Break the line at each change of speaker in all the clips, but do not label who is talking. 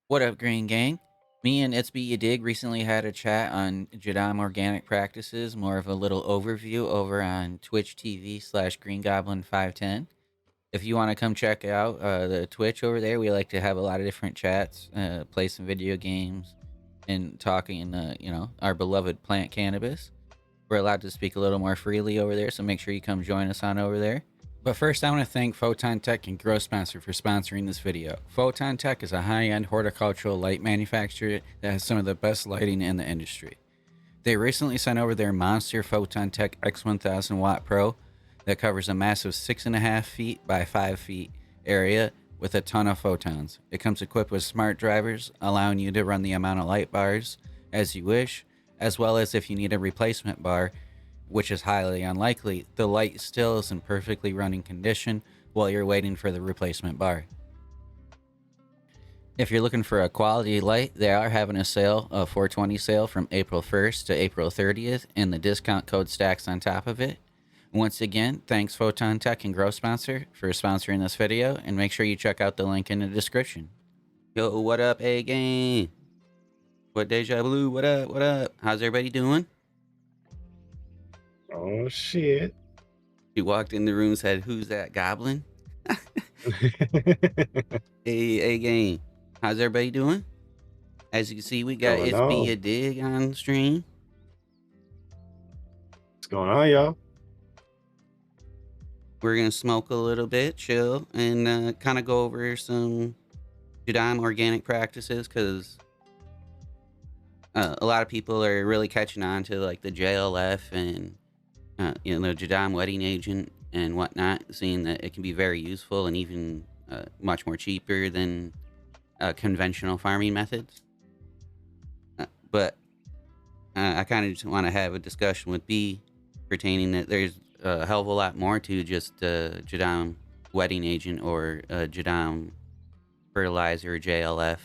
What up, Green Gang? Me and It's Be You Dig recently had a chat on Jadam Organic Practices, more of a little overview over on Twitch TV / Green Goblin 510. If you want to come check out the Twitch over there, we like to have a lot of different chats, play some video games, and talking, our beloved plant cannabis. We're allowed to speak a little more freely over there, so make sure you come join us on over there. But first, I want to thank Photontek and Grow Sponsor for sponsoring this video. Photontek is a high-end horticultural light manufacturer that has some of the best lighting in the industry. They recently sent over their monster Photontek X1000 Watt Pro that covers a massive 6.5 feet by 5 feet area with a ton of photons. It comes equipped with smart drivers, allowing you to run the amount of light bars as you wish, as well as if you need a replacement bar, which is highly unlikely, the light still is in perfectly running condition while you're waiting for the replacement bar. If you're looking for a quality light, they are having a sale, a 420 sale from April 1st to April 30th, and the discount code stacks on top of it. Once again, thanks Photontek and Grow Sponsor for sponsoring this video, and make sure you check out the link in the description. Yo, what up, A-Gang? What Deja Blue? What up? What up? How's everybody doing?
Oh shit.
She walked in the room and said, "Who's that goblin?" Hey, gang. How's everybody doing? As you can see, we got
Going
It's Be
on?
a Dig on stream.
What's going on, y'all?
We're going to smoke a little bit, chill, and kind of go over some Jadam Organic Practices, because a lot of people are really catching on to like the JLF and the Jadam wetting agent and whatnot, seeing that it can be very useful and even much more cheaper than conventional farming methods. But I kind of just want to have a discussion with B pertaining that there's a hell of a lot more to just Jadam wetting agent or Jadam fertilizer or JLF.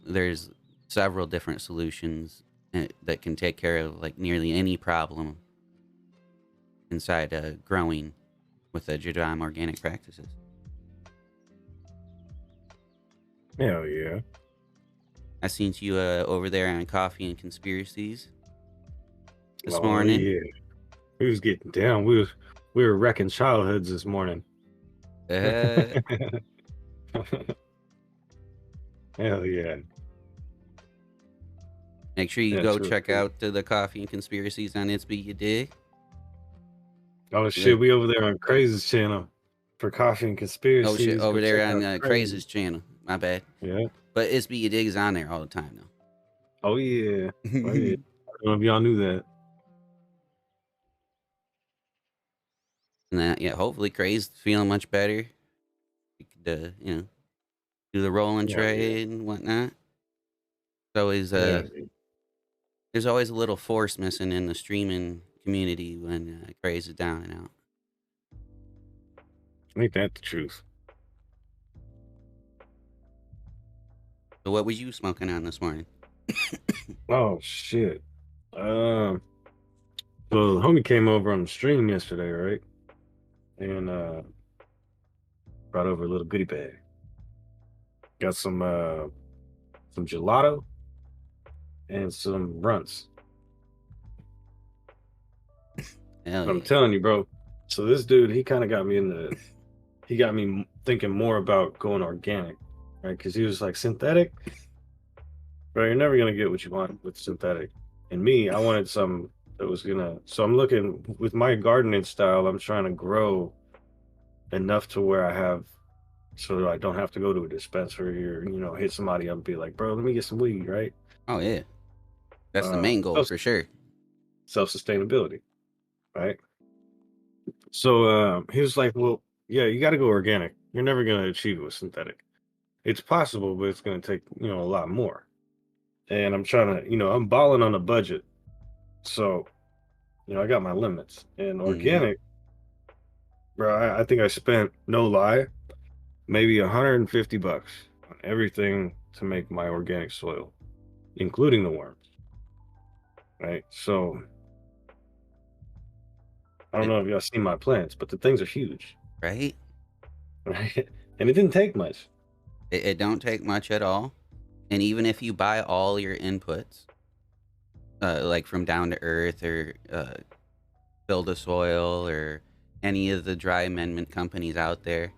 There's several different solutions that can take care of like nearly any problem inside growing with the Jadam Organic Practices.
Hell yeah.
I seen you over there on Coffee and Conspiracies this morning.
Yeah. We was getting down. We were wrecking childhoods this morning.
Uh,
Hell yeah.
Make sure you
Yeah,
go
true,
check
true.
out the Coffee and Conspiracies on It's Be You Dig.
Oh shit, we over there on Crazy's channel for Coffee and Conspiracies.
Oh shit, over
Go
there
check
on
out
Crazy's channel. My bad.
Yeah.
But It's Be You Dig is on there all the time though.
Oh yeah. Oh yeah. I don't know if y'all knew that.
And that, yeah, hopefully Crazy's feeling much better. You could, do the rolling trade and whatnot. It's always there's always a little force missing in the streaming community when Crazy is down and out.
Ain't that the truth?
So what was you smoking on this morning?
Oh shit. So the homie came over on the stream yesterday, right? And brought over a little goodie bag. Got some gelato and some runts.
Hell
I'm
yeah.
telling you, bro. So this dude, he kind of got me he got me thinking more about going organic, right? Because he was like, synthetic, bro, you're never gonna get what you want with synthetic. And me, I wanted some that was gonna. So I'm looking with my gardening style. I'm trying to grow enough to where I have, so that I don't have to go to a dispensary or hit somebody up and be like, bro, let me get some weed, right?
Oh yeah. That's the main goal for sure.
Self-sustainability, right? So he was like, well, yeah, you got to go organic. You're never going to achieve it with synthetic. It's possible, but it's going to take, a lot more. And I'm trying to, I'm balling on a budget. So, I got my limits. And organic, bro, I think I spent, no lie, maybe $150 on everything to make my organic soil, including the worms. Right? So I don't know if y'all seen my plants, but the things are huge.
Right?
Right? And it didn't take much.
It don't take much at all. And even if you buy all your inputs, like from Down to Earth or Build a Soil or any of the dry amendment companies out there,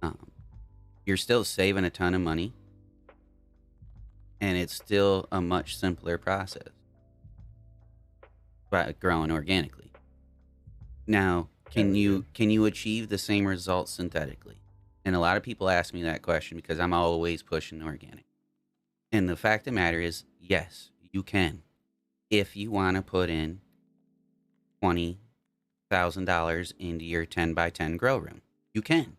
um, you're still saving a ton of money, and it's still a much simpler process by growing organically. Now,
Hell yeah.
can you achieve the same results synthetically? And a lot of people ask me that question because I'm always pushing organic. And the fact of the matter is, yes, you can. If you want to put in $20,000 into your 10 by 10 grow room, you can.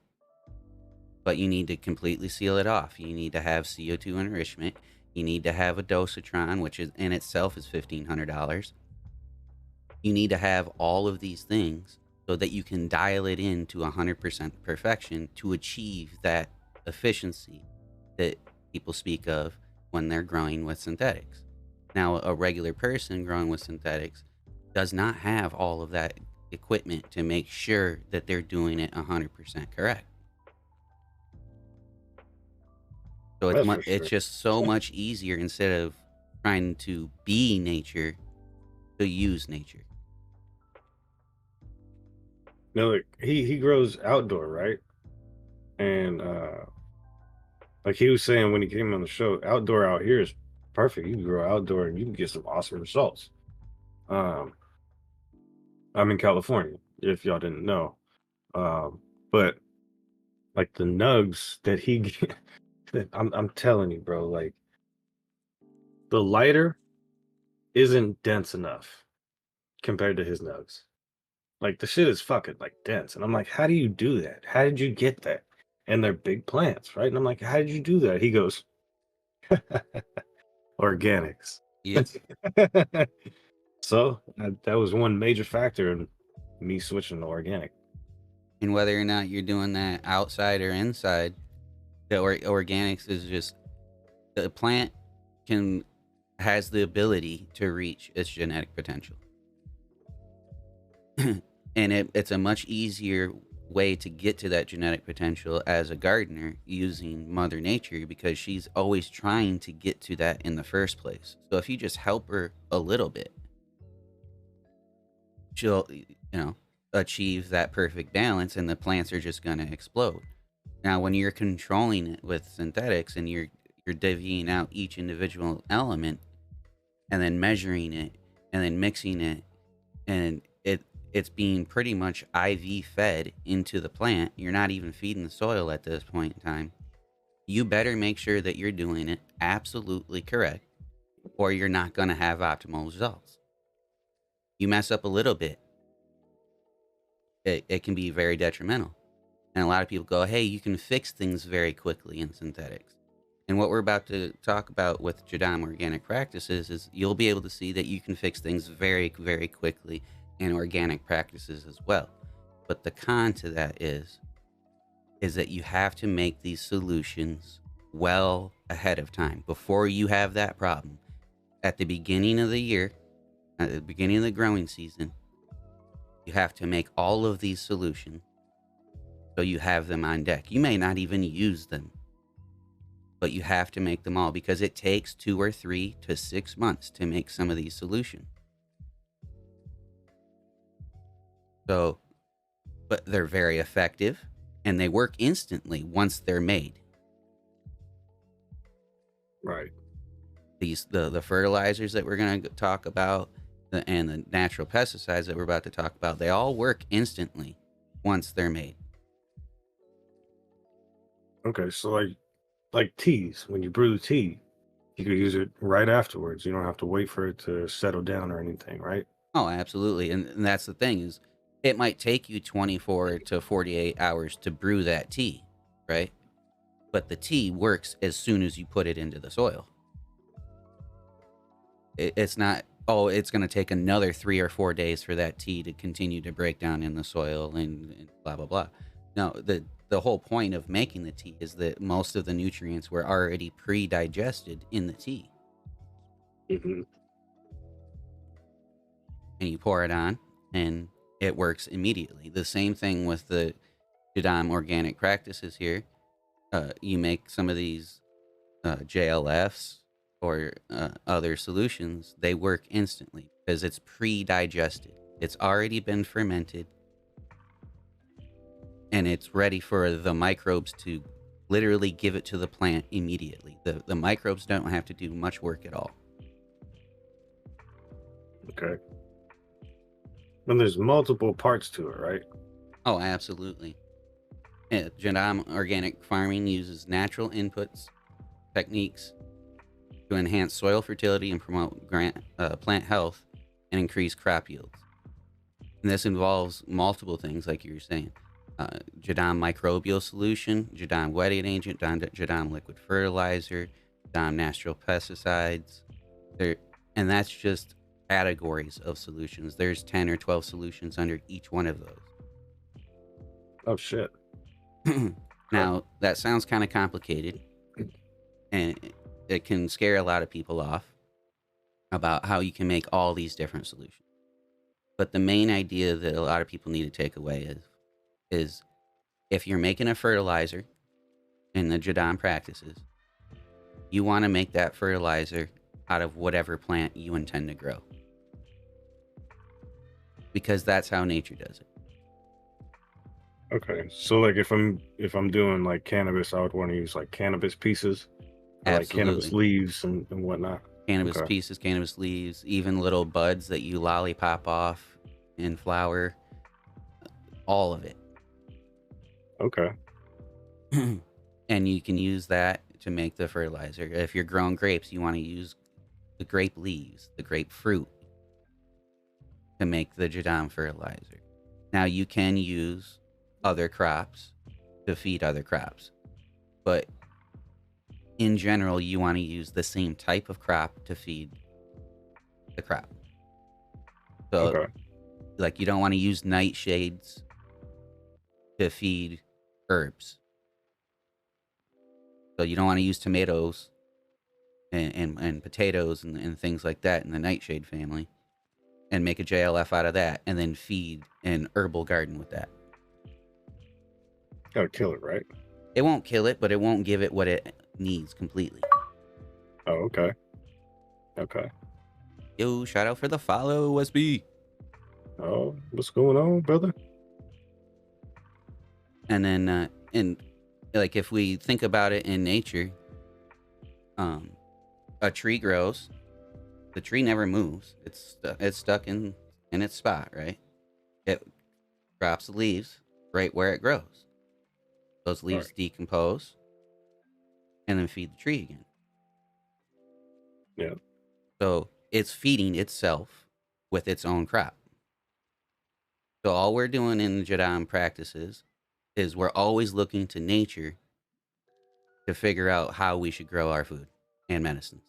But you need to completely seal it off. You need to have CO2 enrichment. You need to have a dosatron, which is in itself is $1,500. You need to have all of these things so that you can dial it into 100% perfection to achieve that efficiency that people speak of when they're growing with synthetics. Now, a regular person growing with synthetics does not have all of that equipment to make sure that they're doing it 100% correct. So
That's for
it's
sure.
just so much easier instead of trying to be nature to use nature.
Now, like he grows outdoor, right? And like he was saying when he came on the show, outdoor out here is perfect. You can grow outdoor and you can get some awesome results. Um, I'm in California, if y'all didn't know. But like the nugs that he get, I'm telling you, bro, like the lighter isn't dense enough compared to his nugs. Like the shit is fucking like dense. And I'm like, how do you do that? How did you get that? And they're big plants, right? And I'm like, how did you do that? He goes, organics.
Yep.
So that was one major factor in me switching to organic.
And whether or not you're doing that outside or inside, the organics is just the plant can has the ability to reach its genetic potential. And it's a much easier way to get to that genetic potential as a gardener using Mother Nature because she's always trying to get to that in the first place. So if you just help her a little bit, she'll, achieve that perfect balance and the plants are just going to explode. Now, when you're controlling it with synthetics and you're divvying out each individual element and then measuring it and then mixing it and it's being pretty much IV fed into the plant. You're not even feeding the soil at this point in time. You better make sure that you're doing it absolutely correct or you're not going to have optimal results. You mess up a little bit, it can be very detrimental. And a lot of people go, hey, you can fix things very quickly in synthetics. And what we're about to talk about with Jadam Organic Practices is you'll be able to see that you can fix things very, very quickly in organic practices as well. But the con to that is that you have to make these solutions well ahead of time before you have that problem. At the beginning of the year, at the beginning of the growing season, you have to make all of these solutions so you have them on deck. You may not even use them, but you have to make them all because it takes 2 or 3 to 6 months to make some of these solutions. So, but they're very effective and they work instantly once they're made.
Right.
The fertilizers that we're going to talk about and the natural pesticides that we're about to talk about, they all work instantly once they're made.
Okay. So like teas, when you brew the tea, you could use it right afterwards. You don't have to wait for it to settle down or anything, right?
Oh, absolutely. And that's the thing is it might take you 24 to 48 hours to brew that tea, right? But the tea works as soon as you put it into the soil. It's not, oh, it's going to take another 3 or 4 days for that tea to continue to break down in the soil and blah, blah, blah. No, the whole point of making the tea is that most of the nutrients were already pre-digested in the tea.
Hmm.
And you pour it on and it works immediately. The same thing with the Jadam Organic Practices here. You make some of these JLFs or other solutions, they work instantly because it's pre-digested. It's already been fermented and it's ready for the microbes to literally give it to the plant immediately. The microbes don't have to do much work at all.
Okay. And there's multiple parts to it, right?
Oh, absolutely. Jadam Organic Farming uses natural inputs, techniques to enhance soil fertility and promote plant health and increase crop yields. And this involves multiple things, like you were saying. Jadam microbial solution, Jadam wetting agent, Jadam liquid fertilizer, Jadam natural pesticides. There, and that's just categories of solutions. There's 10 or 12 solutions under each one of those.
Oh shit. Okay.
Now, that sounds kind of complicated, and it can scare a lot of people off about how you can make all these different solutions. But the main idea that a lot of people need to take away is if you're making a fertilizer in the Jadam practices, you want to make that fertilizer out of whatever plant you intend to grow, because that's how nature does it.
Okay. So like if I'm doing like cannabis, I would want to use like cannabis pieces or like cannabis
Absolutely.
leaves and whatnot.
Cannabis
Okay.
pieces, cannabis leaves, even little buds that you lollipop off in flower, all of it.
Okay.
And you can use that to make the fertilizer. If you're growing grapes, you want to use the grape leaves, the grape fruit, to make the Jadam fertilizer. Now, you can use other crops to feed other crops, but in general, you want to use the same type of crop to feed the crop. So,
Okay.
like, you don't want to use nightshades to feed herbs. So you don't want to use tomatoes and potatoes and things like that in the nightshade family and make a JLF out of that and then feed an herbal garden with that.
Gotta kill it, right?
It won't kill it, but it won't give it what it needs completely.
Oh, okay. Okay.
Yo, shout out for the follow, SB.
Oh, what's going on, brother?
And then, and like if we think about it in nature, a tree grows, the tree never moves. It's stuck in its spot, right? It drops the leaves right where it grows. Those
All
leaves
right.
decompose and then feed the tree again.
Yeah.
So it's feeding itself with its own crop. So all we're doing in the Jadam practices is we're always looking to nature to figure out how we should grow our food and medicines.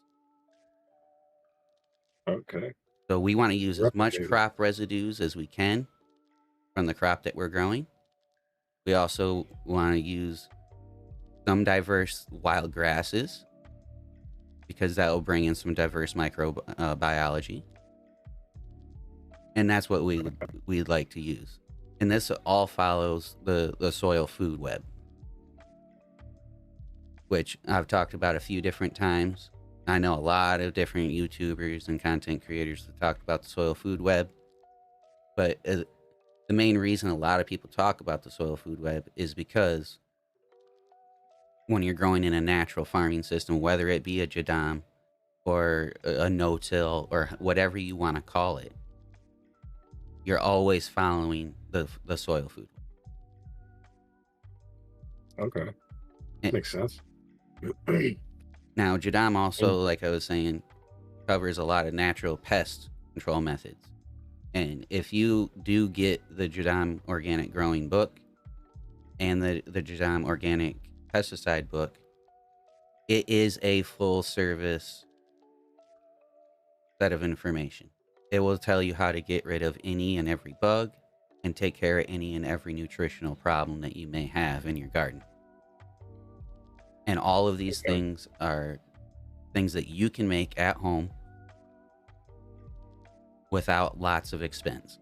Okay.
So we want to use as much
Replicating.
crop residues as we can from the crop that we're growing. We also want to use some diverse wild grasses because that will bring in some diverse microbiology. And that's what we'd like to use. And this all follows the soil food web, which I've talked about a few different times. I know a lot of different YouTubers and content creators that talked about the soil food web, but the main reason a lot of people talk about the soil food web is because when you're growing in a natural farming system, whether it be a Jadam or a no-till or whatever you want to call it, you're always following the soil food.
Okay.
And
Makes sense.
now, Jadam
And-
also, like I was saying, covers a lot of natural pest control methods. And if you do get the Jadam Organic Growing book and the Jadam Organic Pesticide book, it is a full service set of information. It will tell you how to get rid of any and every bug and take care of any and every nutritional problem that you may have in your garden. And all of these
okay.
things are things that you can make at home without lots of expense.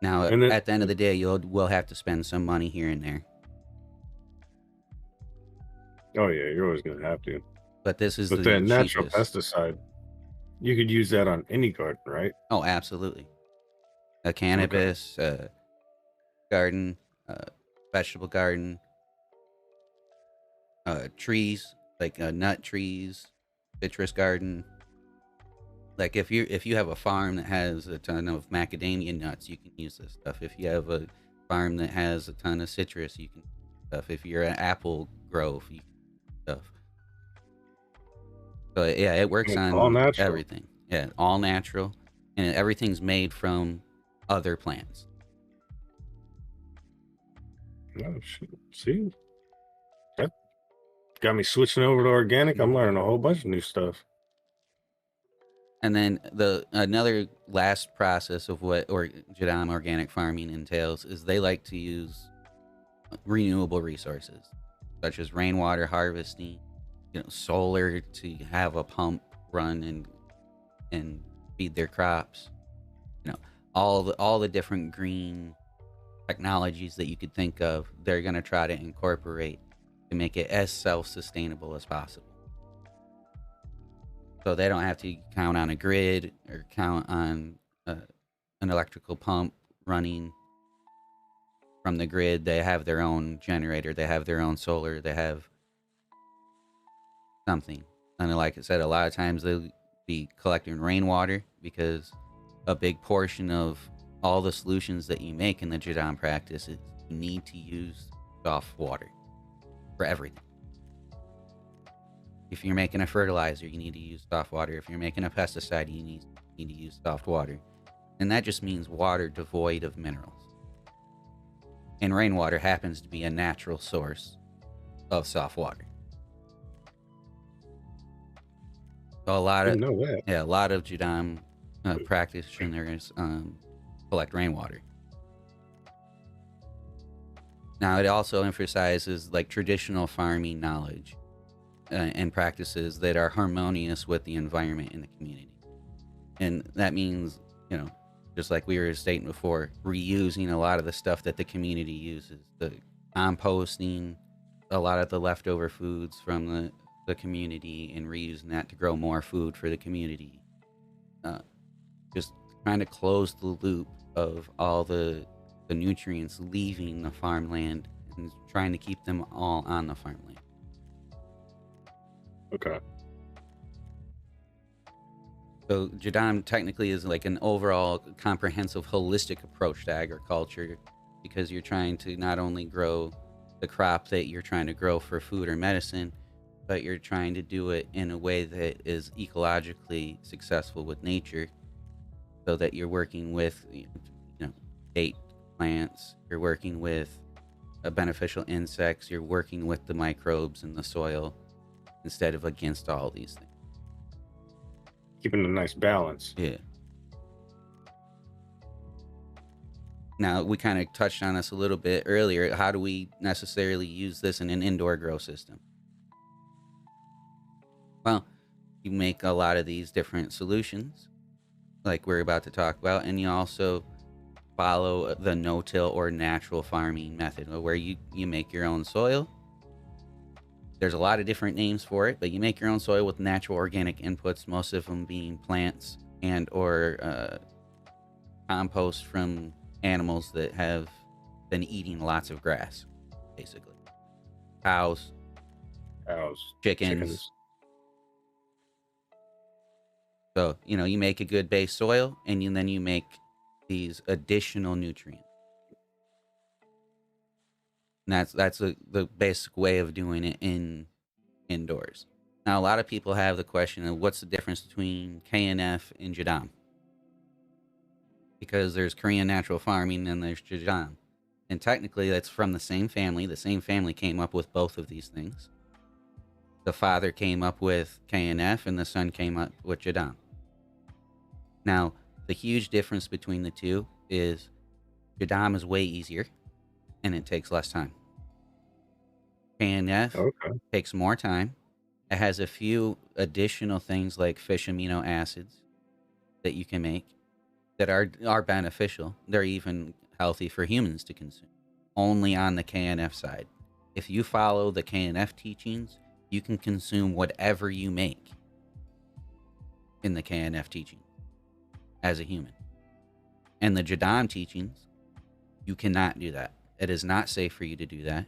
Now,
And then
at the end of the day, we'll have to spend some money here and there
Oh yeah, you're always gonna have to.
But this is
But
the
then natural
cheapest.
pesticide, you could use that on any garden, right?
Oh, absolutely. A
Okay.
cannabis garden, vegetable garden, trees like nut trees, citrus garden. Like if you have a farm that has a ton of macadamia nuts, you can use this stuff. If you have a farm that has a ton of citrus, you can use stuff. If you're an apple grove, you can use stuff. So yeah, it works
It's all
on
natural.
everything. Yeah, all natural, and everything's made from other plants.
Oh, shoot. See, that got me switching over to organic. I'm learning a whole bunch of new stuff.
And then the another last process of what Jadam organic farming entails is they like to use renewable resources such as rainwater harvesting, solar to have a pump run and feed their crops. You know, all the different green technologies that you could think of, they're going to try to incorporate to make it as self-sustainable as possible. So they don't have to count on a grid or count on uh, an electrical pump running from the grid. They have their own generator, they have their own solar, they have something. And like I said, a lot of times they'll be collecting rainwater because a big portion of all the solutions that you make in the Jadam practice is you need to use soft water for everything. If you're making a fertilizer, you need to use soft water. If you're making a pesticide, you need to use soft water. And that just means water devoid of minerals. And rainwater happens to be a natural source of soft water. So
Didn't know that.
a lot of Jadam practitioners collect rainwater. Now it also emphasizes like traditional farming knowledge and practices that are harmonious with the environment in the community. And that means, just like we were stating before, reusing a lot of the stuff that the community uses, the composting a lot of the leftover foods from the community and reusing that to grow more food for the community. Uh, just trying to close the loop of all the nutrients leaving the farmland and trying to keep them all on the farmland.
Okay.
So Jadam technically is like an overall comprehensive holistic approach to agriculture because you're trying to not only grow the crop that you're trying to grow for food or medicine, but you're trying to do it in a way that is ecologically successful with nature so that you're working with date plants, you're working with beneficial insects, you're working with the microbes in the soil instead of against all these things.
Keeping a nice balance.
Yeah. Now, we kind of touched on this a little bit earlier. How do we necessarily use this in an indoor grow system? Well, you make a lot of these different solutions, like we're about to talk about, and you also follow the no-till or natural farming method, where you make your own soil. There's a lot of different names for it, but you make your own soil with natural organic inputs, most of them being plants and or compost from animals that have been eating lots of grass, basically. Cows,
Cows,
chickens.
chickens.
So, you make a good base soil and then you make these additional nutrients. And that's the basic way of doing it indoors. Now, a lot of people have the question of what's the difference between KNF and Jadam? Because there's Korean natural farming and there's Jadam. And technically, that's from the same family. The same family came up with both of these things. The father came up with KNF and the son came up with Jadam. Now, the huge difference between the two is Jadam is way easier and it takes less time. KNF
Okay.
takes more time. It has a few additional things like fish amino acids that you can make that are beneficial. They're even healthy for humans to consume. Only on the KNF side. If you follow the KNF teachings, you can consume whatever you make in the KNF teaching as a human. And the Jadam teachings, you cannot do that. It is not safe for you to do that.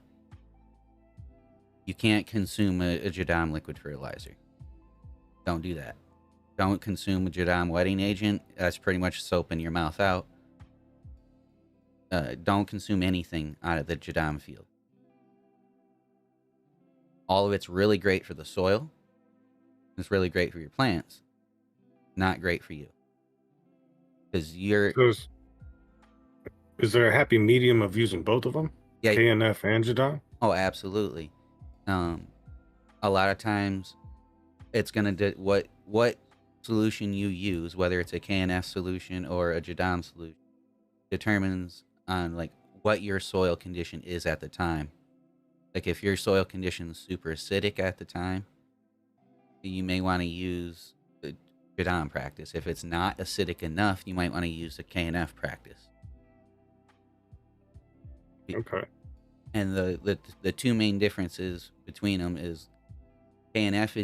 You can't consume a Jadam liquid fertilizer. Don't do that. Don't consume a Jadam wetting agent. That's pretty much soap in your mouth out. Don't consume anything out of the Jadam field. All of it's really great for the soil. It's really great for your plants. Not great for you. Because you're...
So is there a happy medium of using both of them?
Yeah.
KNF and Jadam?
Oh, absolutely. A lot of times it's going to... What solution you use, whether it's a KNF solution or a Jadam solution, determines on like what your soil condition is at the time. Like if your soil condition is super acidic at the time, you may want to use the Jadam practice. If it's not acidic enough, you might want to use the KNF practice.
Okay.
And the two main differences between them is KNF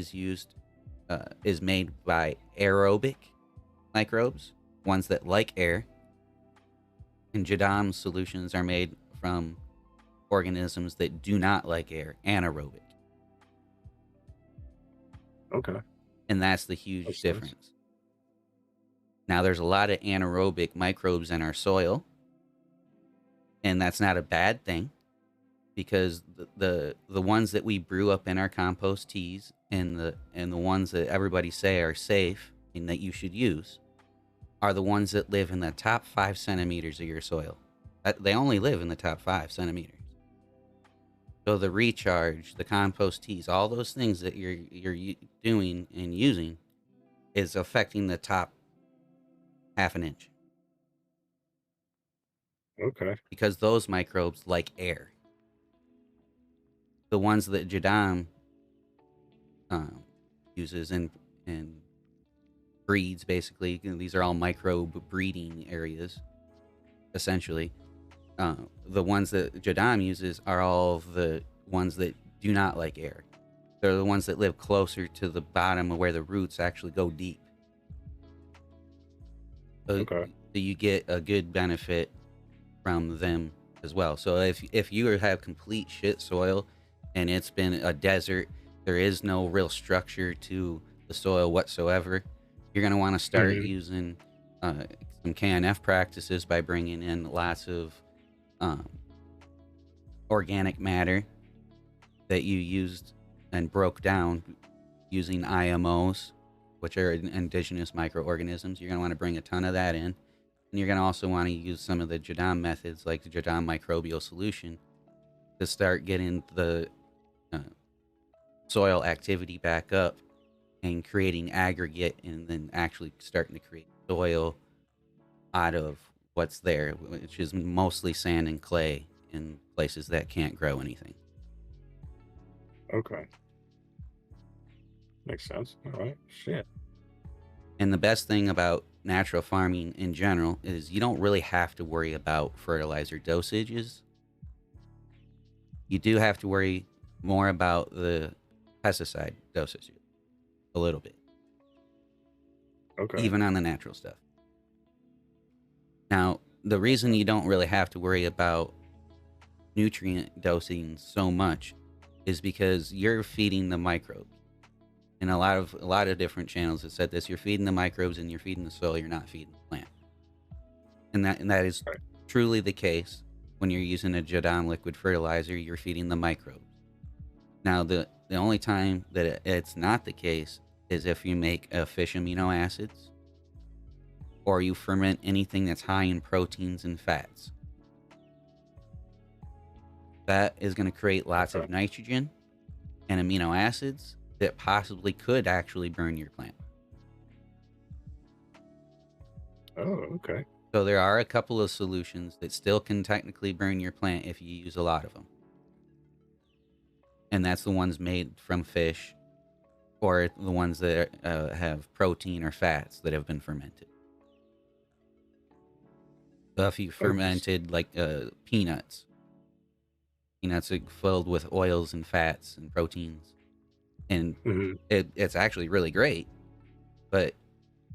is made by aerobic microbes, ones that like air, and Jadam solutions are made from organisms that do not like air, anaerobic.
Okay.
And that's the huge difference. Now, there's a lot of anaerobic microbes in our soil, and that's not a bad thing, because the ones that we brew up in our compost teas and the ones that everybody say are safe and that you should use are the ones that live in the top 5 centimeters of your soil. They only live in the top 5 centimeters. So the recharge, the compost teas, all those things that you're doing and using is affecting the top half an inch.
Okay.
Because those microbes like air. The ones that Jadam uses and breeds, basically, these are all microbe breeding areas, essentially. The ones that Jadam uses are all the ones that do not like air. They're the ones that live closer to the bottom of where the roots actually go deep. So you get a good benefit from them as well. So if you have complete shit soil and it's been a desert, there is no real structure to the soil whatsoever, you're going to want to start using some KNF practices by bringing in lots of organic matter that you used and broke down using IMOs, which are indigenous microorganisms. You're going to want to bring a ton of that in. And you're going to also want to use some of the Jadam methods, like the Jadam microbial solution, to start getting the soil activity back up and creating aggregate, and then actually starting to create soil out of what's there, which is mostly sand and clay in places that can't grow anything.
Okay. Makes sense. All right. Shit.
And the best thing about natural farming in general is you don't really have to worry about fertilizer dosages. You do have to worry more about the pesticide dosages a little bit.
Okay.
Even on the natural stuff. Now, the reason you don't really have to worry about nutrient dosing so much is because you're feeding the microbes. In a lot of different channels that said this, you're feeding the microbes and you're feeding the soil, you're not feeding the plant. And that is truly the case when you're using a Jadam liquid fertilizer, you're feeding the microbes. Now, the only time that it's not the case is if you make fish amino acids or you ferment anything that's high in proteins and fats. That is going to create lots of nitrogen and amino acids that possibly could actually burn your plant.
Oh, okay.
So there are a couple of solutions that still can technically burn your plant if you use a lot of them. And that's the ones made from fish, or the ones that have protein or fats that have been fermented. So if you fermented like peanuts, It's filled with oils and fats and proteins, and
Hmm.
it's actually really great. But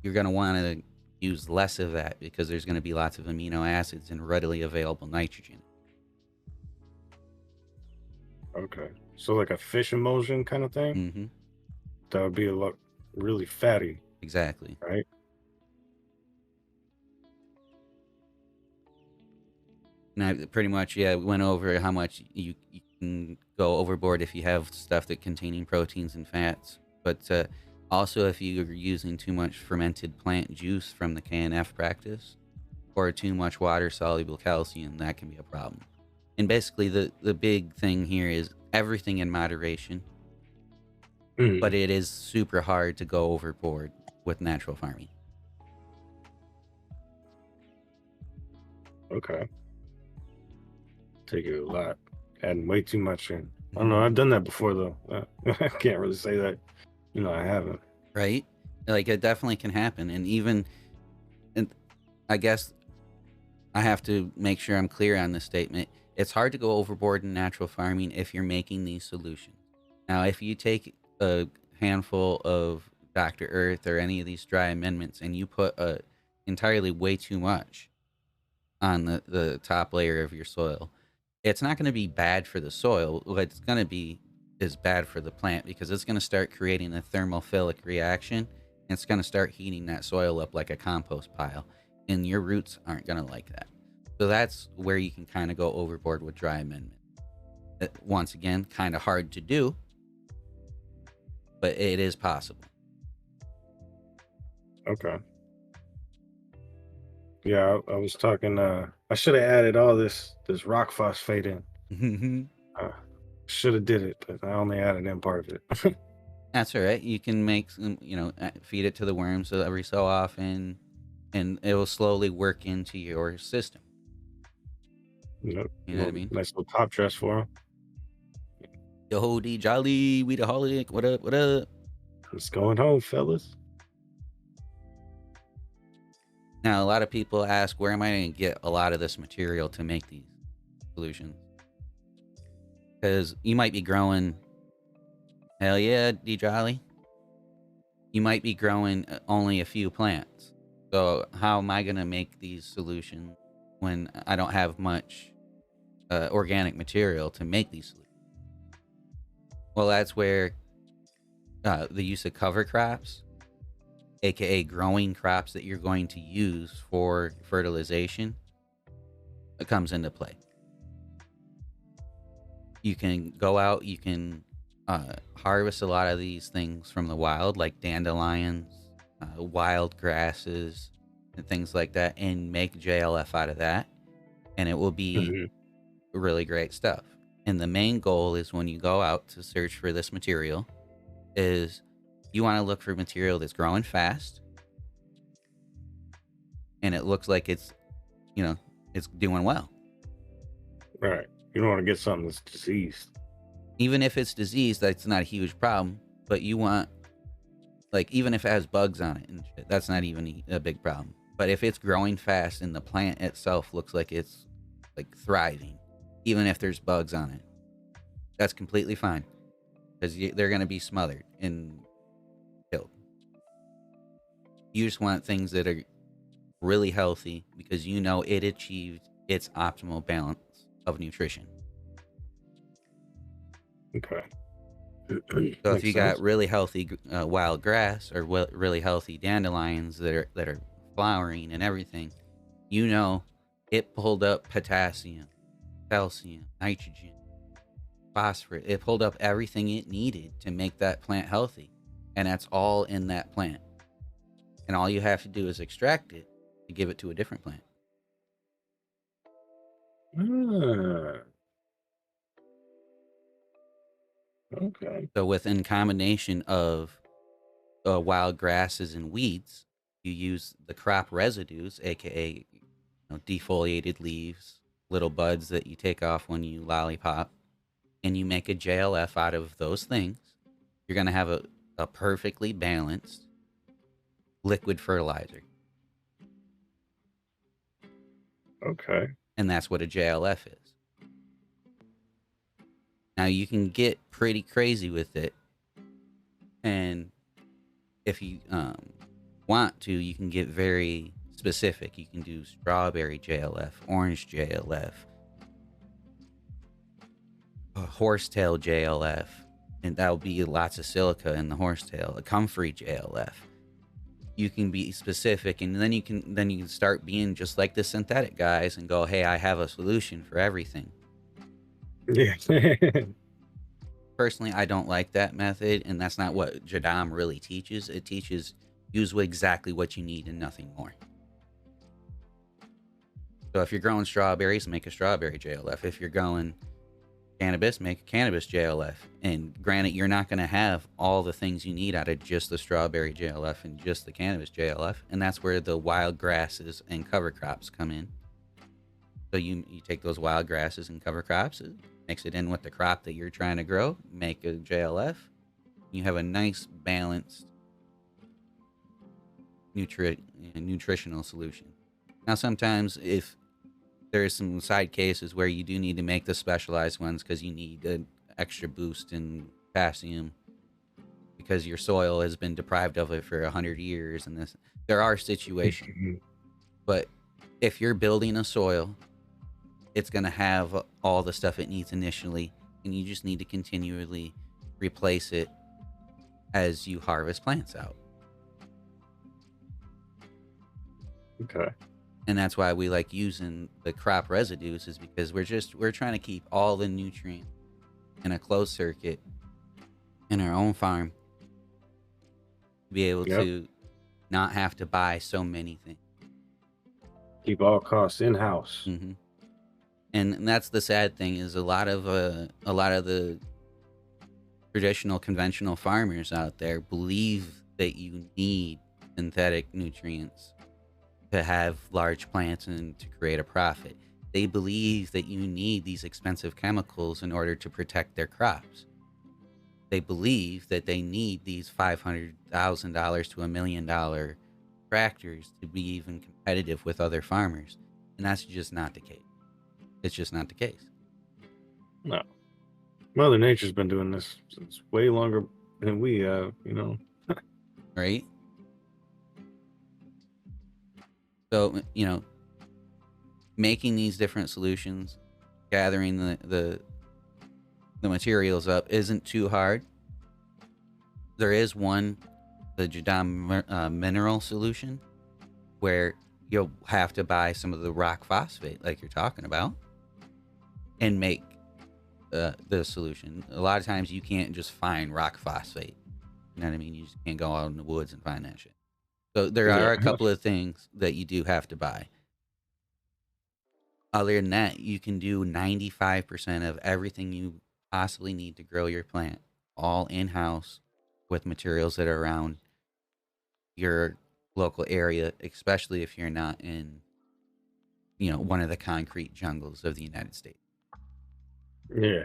you're going to want to use less of that because there's going to be lots of amino acids and readily available nitrogen.
Okay. So like a fish emulsion kind of thing?
Hmm.
That would be a lot really fatty,
Exactly.
right?
And I pretty much, yeah, went over how much you can go overboard if you have stuff that containing proteins and fats. But also, if you're using too much fermented plant juice from the KNF practice or too much water soluble calcium, that can be a problem. And basically, the big thing here is everything in moderation, but
Mhm.
it is super hard to go overboard with natural farming.
Okay. Take it a lot. Adding way too much in. I don't know. I've done that before though. I can't really say that. I haven't.
Right? Like it definitely can happen. And even, and I guess I have to make sure I'm clear on this statement. It's hard to go overboard in natural farming if you're making these solutions. Now, if you take a handful of Dr. Earth or any of these dry amendments and you put entirely way too much on the top layer of your soil, it's not going to be bad for the soil. What it's going to be is bad for the plant because it's going to start creating a thermophilic reaction. And it's going to start heating that soil up like a compost pile. And your roots aren't going to like that. So that's where you can kind of go overboard with dry amendment. Once again, kind of hard to do, but it is possible.
Okay. Yeah, I was talking. I should have added all this rock phosphate in. Uh, should have did it, but I only added in part of it.
That's all right. You can make some, feed it to the worms every so often, and it will slowly work into your system. You know what I mean?
Nice little top dress for him.
Yo, D Jolly, we the holic. What up? What up?
It's going home, fellas.
Now, a lot of people ask, where am I going to get a lot of this material to make these solutions? Because you might be growing, hell yeah, D Jolly. You might be growing only a few plants. So, how am I going to make these solutions when I don't have much organic material to make these solutions? Well, that's where the use of cover crops, aka growing crops that you're going to use for fertilization, comes into play. You can go out, you can harvest a lot of these things from the wild, like dandelions, wild grasses, and things like that, and make JLF out of that. And it will be
Hmm.
really great stuff. And the main goal is when you go out to search for this material, is you want to look for material that's growing fast and it looks like it's doing well.
Right. You don't want to get something that's diseased.
Even if it's diseased, that's not a huge problem. But you want, like, even if it has bugs on it and shit, that's not even a big problem. But if it's growing fast and the plant itself looks like it's like thriving, even if there's bugs on it, that's completely fine because they're going to be smothered and killed. You just want things that are really healthy because it achieved its optimal balance of nutrition.
Okay.
So if
Makes
you got
sense.
really healthy wild grass or really healthy dandelions that are flowering and everything, it pulled up potassium, calcium, nitrogen, phosphorus. It pulled up everything it needed to make that plant healthy, and that's all in that plant. And all you have to do is extract it to give it to a different plant.
Ah, okay.
So within combination of wild grasses and weeds, you use the crop residues, aka defoliated leaves, little buds that you take off when you lollipop, and you make a JLF out of those things. You're going to have a perfectly balanced liquid fertilizer.
Okay.
And that's what a JLF is. Now you can get pretty crazy with it, and if you want to, you can get very specific. You can do strawberry JLF, orange JLF, horsetail JLF, and that'll be lots of silica in the horsetail. A comfrey JLF. You can be specific, and then you can start being just like the synthetic guys and go, hey, I have a solution for everything.
Yeah.
Personally, I don't like that method, and that's not what Jadam really teaches. It teaches use exactly what you need and nothing more. So if you're growing strawberries, make a strawberry JLF. If you're growing cannabis, make a cannabis JLF. And granted, you're not going to have all the things you need out of just the strawberry JLF and just the cannabis JLF. And that's where the wild grasses and cover crops come in. So you take those wild grasses and cover crops, mix it in with the crop that you're trying to grow, make a JLF. You have a nice balanced nutritional solution. Now, sometimes if there's some side cases where you do need to make the specialized ones because you need an extra boost in potassium because your soil has been deprived of it for 100 years, and there are situations. But if you're building a soil, it's going to have all the stuff it needs initially, and you just need to continually replace it as you harvest plants out.
Okay.
And that's why we like using the crop residues, is because we're trying to keep all the nutrients in a closed circuit in our own farm to be able to not have to buy so many things.
Keep all costs in house.
Mm-hmm. And that's the sad thing, is a lot of the traditional conventional farmers out there believe that you need synthetic nutrients to have large plants and to create a profit. They believe that you need these expensive chemicals in order to protect their crops. They believe that they need these $500,000 to $1 million tractors to be even competitive with other farmers. And that's just not the case. It's just not the case.
No. Mother Nature's been doing this since way longer than we have,
Right? So, making these different solutions, gathering the materials up isn't too hard. There is one, the Jadam mineral solution, where you'll have to buy some of the rock phosphate like you're talking about and make the solution. A lot of times you can't just find rock phosphate. You know what I mean? You just can't go out in the woods and find that shit. So there are a couple of things that you do have to buy. Other than that, you can do 95% of everything you possibly need to grow your plant all in-house with materials that are around your local area, especially if you're not in, one of the concrete jungles of the United States.
Yeah.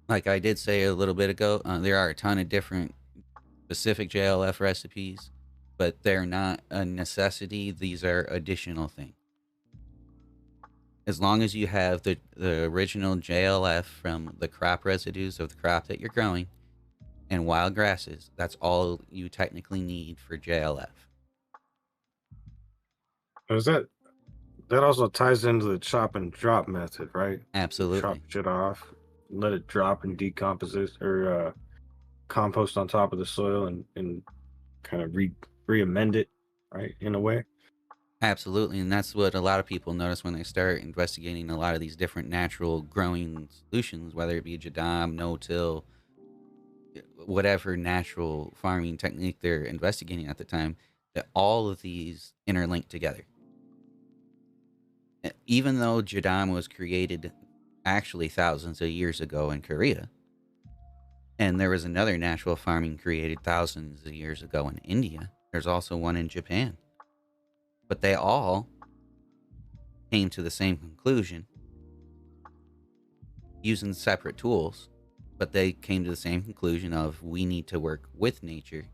Like I did say a little bit ago, there are a ton of different specific JLF recipes, but they're not a necessity. These are additional things. As long as you have the original JLF from the crop residues of the crop that you're growing and wild grasses, that's all you technically need for JLF.
Is that also ties into the chop and drop method, right?
Absolutely.
Chop shit off, let it drop and decompose or compost on top of the soil and kind of re-amend it, right, in a way.
Absolutely. And that's what a lot of people notice when they start investigating a lot of these different natural growing solutions, whether it be Jadam, no-till, whatever natural farming technique they're investigating at the time, that all of these interlink together. Even though Jadam was created actually thousands of years ago in Korea, and there was another natural farming created thousands of years ago in India, there's also one in Japan. But they all came to the same conclusion using separate tools, but they came to the same conclusion of we need to work with nature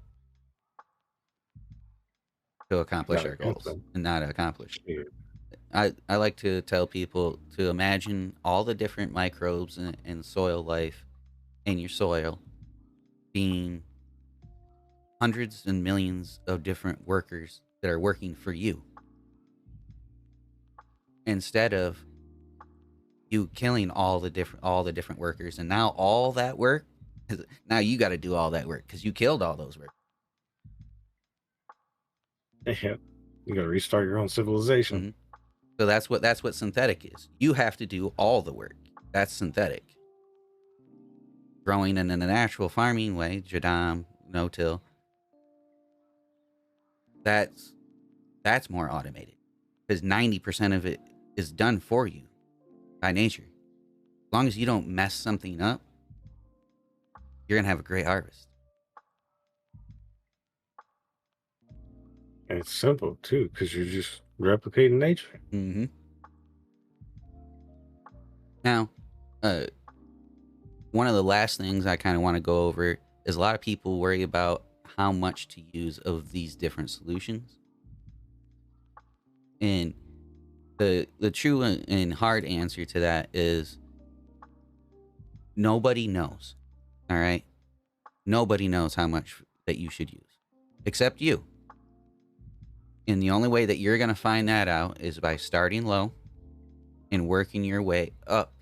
to accomplish
not
our
against
goals
them.
and not accomplish it.
Shit.
I like to tell people to imagine all the different microbes and soil life in your soil being hundreds and millions of different workers that are working for you instead of you killing all the different workers, and now all that work now you got to do all that work because you killed all those workers.
Yeah. You gotta restart your own civilization.
Hmm. So that's what synthetic is. You have to do all the work. That's synthetic. Growing in a natural farming way, Jadam, no till, that's that's more automated because 90% of it is done for you by nature. As long as you don't mess something up, you're gonna have a great harvest.
And it's simple too, because you're just replicating nature.
Hmm. Now, uh, one of the last things I kind of want to go over is a lot of people worry about how much to use of these different solutions, and the true and hard answer to that is nobody knows. All right, nobody knows how much that you should use, except you. And the only way that you're gonna find that out is by starting low and working your way up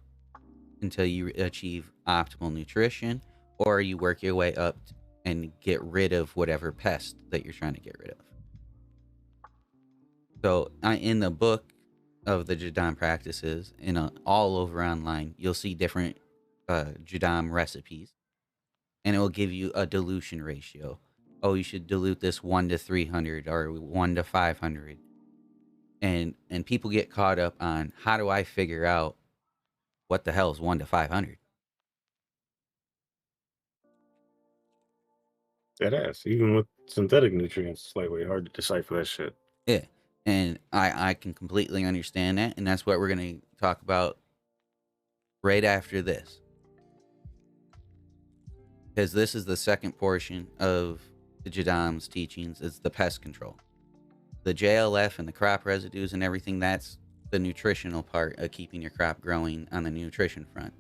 until you achieve optimal nutrition, or you work your way up and get rid of whatever pest that you're trying to get rid of. So, in the book of the Jadam practices, all over online, you'll see different Jadam recipes, and it will give you a dilution ratio. Oh, you should dilute this 1 to 300 or 1 to 500, and people get caught up on how do I figure out what the hell is 1 to 500?
That ass. Even with synthetic nutrients, it's like way hard to decipher that shit.
Yeah. And I can completely understand that. And that's what we're going to talk about right after this. Because this is the second portion of the Jadam's teachings. It's the pest control. The JLF and the crop residues and everything, that's the nutritional part of keeping your crop growing on the nutrition front.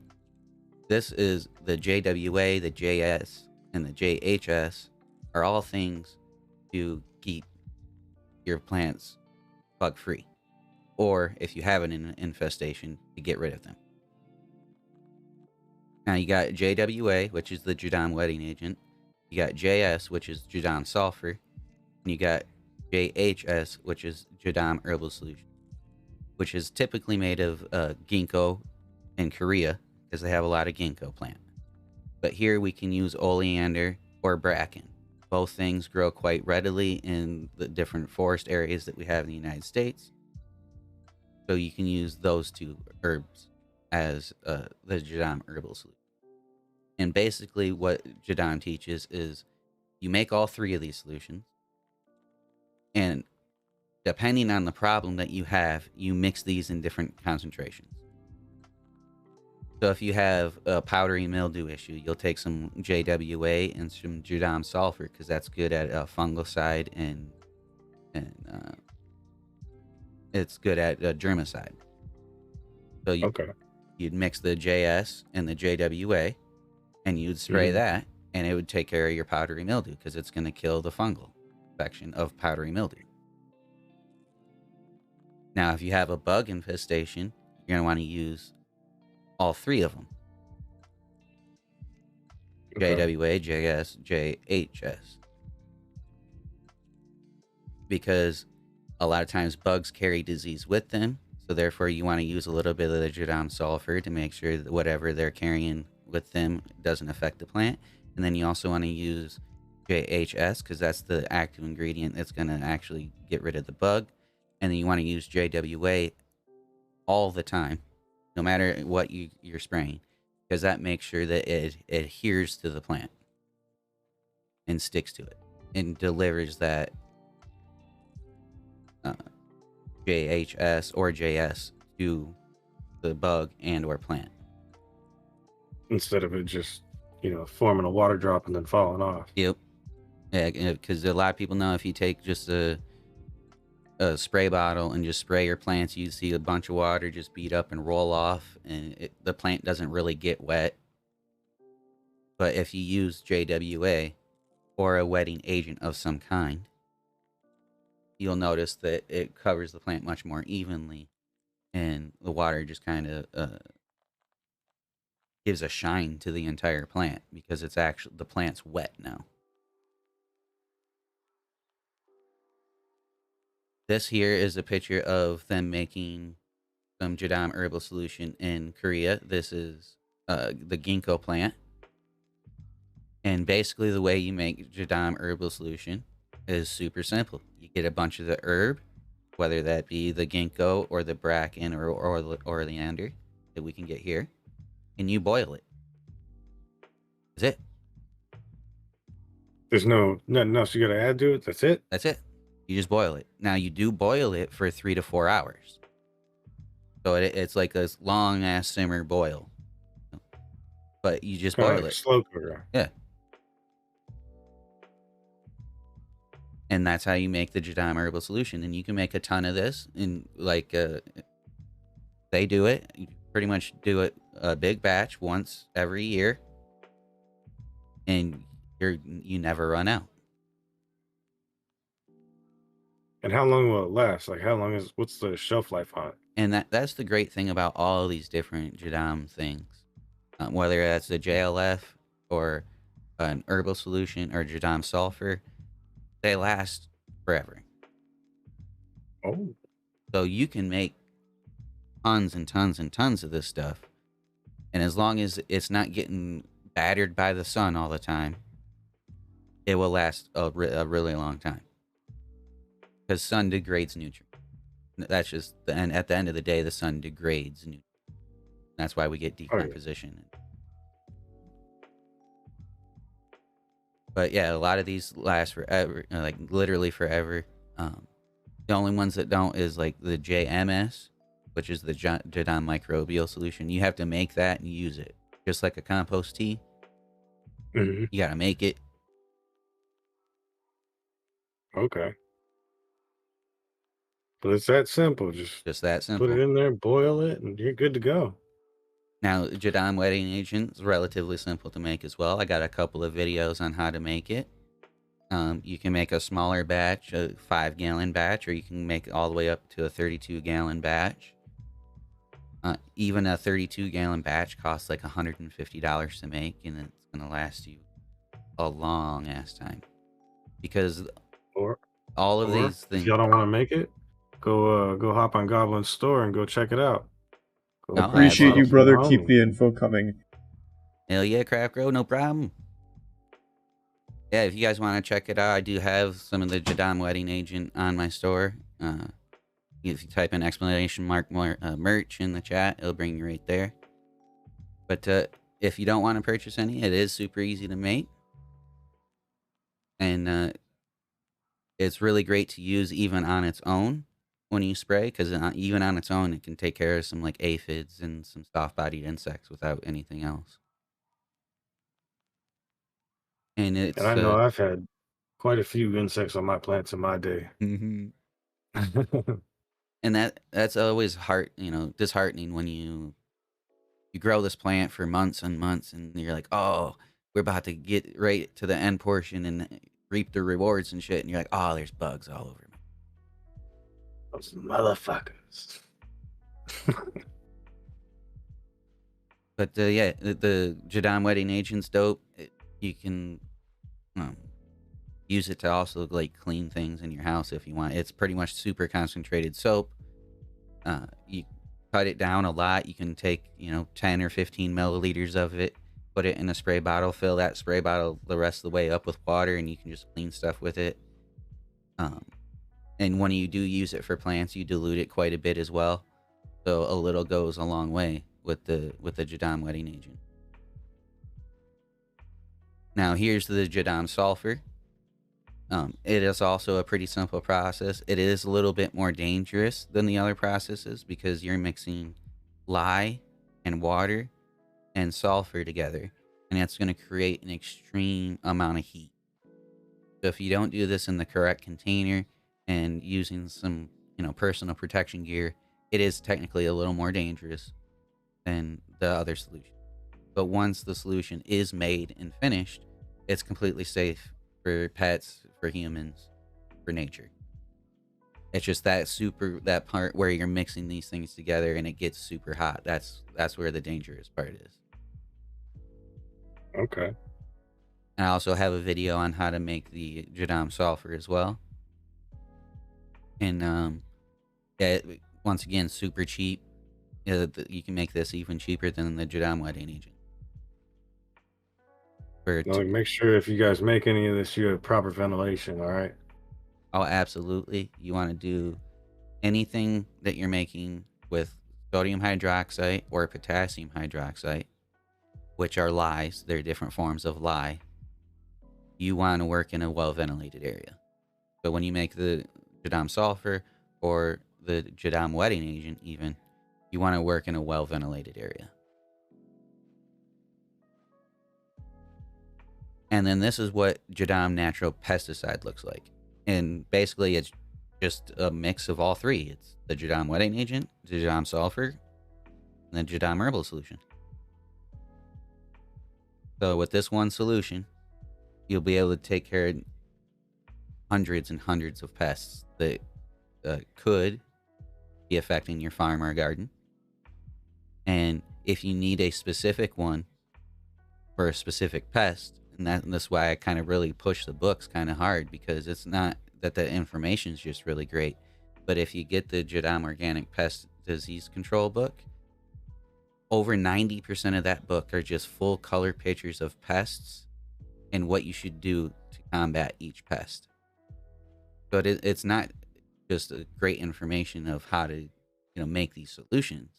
This is the JWA, the JS, and the JHS are all things to keep your plants bug free, or if you have an infestation, to get rid of them. Now you got JWA, which is the Jadam wetting agent. You got JS, which is Jadam sulfur, and you got JHS, which is Jadam herbal solution, which is typically made of ginkgo in Korea because they have a lot of ginkgo plant. But here we can use oleander or bracken. Both things grow quite readily in the different forest areas that we have in the United States. So you can use those two herbs as the Jadam herbal solution. And basically what Jadam teaches is you make all three of these solutions, and depending on the problem that you have, you mix these in different concentrations. So if you have a powdery mildew issue, you'll take some JWA and some Jadam sulfur because that's good at fungicide and it's good at germicide. So
Okay.
you'd mix the JS and the JWA, and you'd spray
Hmm.
that, and it would take care of your powdery mildew because it's going to kill the fungal infection of powdery mildew. Now, if you have a bug infestation, you're going to want to use all three of them:
Okay.
JWA, JS, JHS, because a lot of times bugs carry disease with them. So therefore, you want to use a little bit of the Jadam sulfur to make sure that whatever they're carrying with them doesn't affect the plant. And then you also want to use JHS because that's the active ingredient that's going to actually get rid of the bug. And then you want to use JWA all the time, no matter what you're spraying, because that makes sure that it adheres to the plant and sticks to it and delivers that JHS or JS to the bug and or plant.
Instead of it just, forming a water drop and then falling off.
Yep. Yeah, because a lot of people know if you take just a spray bottle and just spray your plants, you see a bunch of water just beat up and roll off, and the plant doesn't really get wet. But if you use JWA or a wetting agent of some kind, you'll notice that it covers the plant much more evenly, and the water just kind of gives a shine to the entire plant because it's actually the plant's wet now. This here is a picture of them making some Jadam herbal solution in Korea. This is the ginkgo plant. And basically the way you make Jadam herbal solution is super simple. You get a bunch of the herb, whether that be the ginkgo or the bracken or oleander that we can get here, and you boil it. That's it.
There's nothing else you got to add to it. That's it.
That's it. You just boil it. Now you do boil it for 3 to 4 hours. So it's like a long ass simmer boil. But you just boil
Like
it.
slow cooker.
Yeah. And that's how you make the Jadam herbal solution. And you can make a ton of this. And like they do it. You pretty much do it a big batch once every year. And you never run out.
And how long will it last? Like what's the shelf life on it?
And that's the great thing about all of these different Jadam things. Whether that's a JLF or an herbal solution or Jadam sulfur, they last forever.
Oh.
So you can make tons and tons and tons of this stuff. And as long as it's not getting battered by the sun all the time, it will last a really long time. Because sun degrades nutrients. That's just, and at the end of the day, the sun degrades nutrients. That's why we get decomposition. Oh, yeah. But yeah, a lot of these last forever, like literally forever. The only ones that don't is like the JMS, which is the Jadam microbial solution. You have to make that and use it, just like a compost tea.
Mm-hmm.
You got to make it.
Okay. But it's that simple.
Just that simple.
Put it in there, boil it, and you're good to go.
Now, Jadam wetting agent is relatively simple to make as well. I got a couple of videos on how to make it. You can make a smaller batch, a 5-gallon batch, or you can make all the way up to a 32-gallon batch. Even a 32-gallon batch costs like $150 to make, and it's going to last you a long ass time. Because all of these things.
If y'all don't want to make it, go hop on Goblin's store and go check it out.
Appreciate you, brother. Keep the info coming.
Hell yeah, Craft Grow, no problem. Yeah, if you guys want to check it out, I do have some of the Jadam wetting agent on my store. If you type in exclamation mark merch in the chat, it'll bring you right there. But if you don't want to purchase any, it is super easy to make. And it's really great to use even on its own when you spray, because even on its own, it can take care of some like aphids and some soft-bodied insects without anything else. And
I know I've had quite a few insects on my plants in my day.
Mm-hmm. And that's always disheartening when you grow this plant for months and months, and you're like, oh, we're about to get right to the end portion and reap the rewards and shit, and you're like, oh, there's bugs all over me.
Those motherfuckers.
But yeah, the Jadam wetting agent's dope. You can use it to also like clean things in your house if you want. It's pretty much super concentrated soap. You cut it down a lot. You can take 10 or 15 milliliters of it, put it in a spray bottle, fill that spray bottle the rest of the way up with water, and you can just clean stuff with it. And when you do use it for plants, you dilute it quite a bit as well. So a little goes a long way with the Jadam wetting agent. Now here's the Jadam sulfur. It is also a pretty simple process. It is a little bit more dangerous than the other processes because you're mixing lye and water and sulfur together, and that's going to create an extreme amount of heat. So if you don't do this in the correct container and using some, personal protection gear, it is technically a little more dangerous than the other solution. But once the solution is made and finished, it's completely safe for pets, for humans, for nature. It's just that part where you're mixing these things together and it gets super hot. That's where the dangerous part is.
Okay.
And I also have a video on how to make the Jadam sulfur as well. And once again, super cheap. You can make this even cheaper than the Jadam wetting agent.
Make sure if you guys make any of this, you have proper ventilation. All right.
Oh, absolutely. You want to do anything that you're making with sodium hydroxide or potassium hydroxide, which are lyes. They're different forms of lye. You want to work in a well-ventilated area. So when you make the Jadam sulfur or the Jadam wetting agent even, you want to work in a well-ventilated area. And then this is what Jadam natural pesticide looks like. And basically it's just a mix of all three. It's the Jadam wetting agent, the Jadam sulfur, and the Jadam herbal solution. So with this one solution, you'll be able to take care of hundreds and hundreds of pests that could be affecting your farm or garden. And if you need a specific one for a specific pest, and that's why I kind of really push the books kind of hard, because it's not that the information is just really great, but if you get the Jadam Organic Pest Disease Control book, over 90% of that book are just full color pictures of pests and what you should do to combat each pest. So it's not just a great information of how to make these solutions,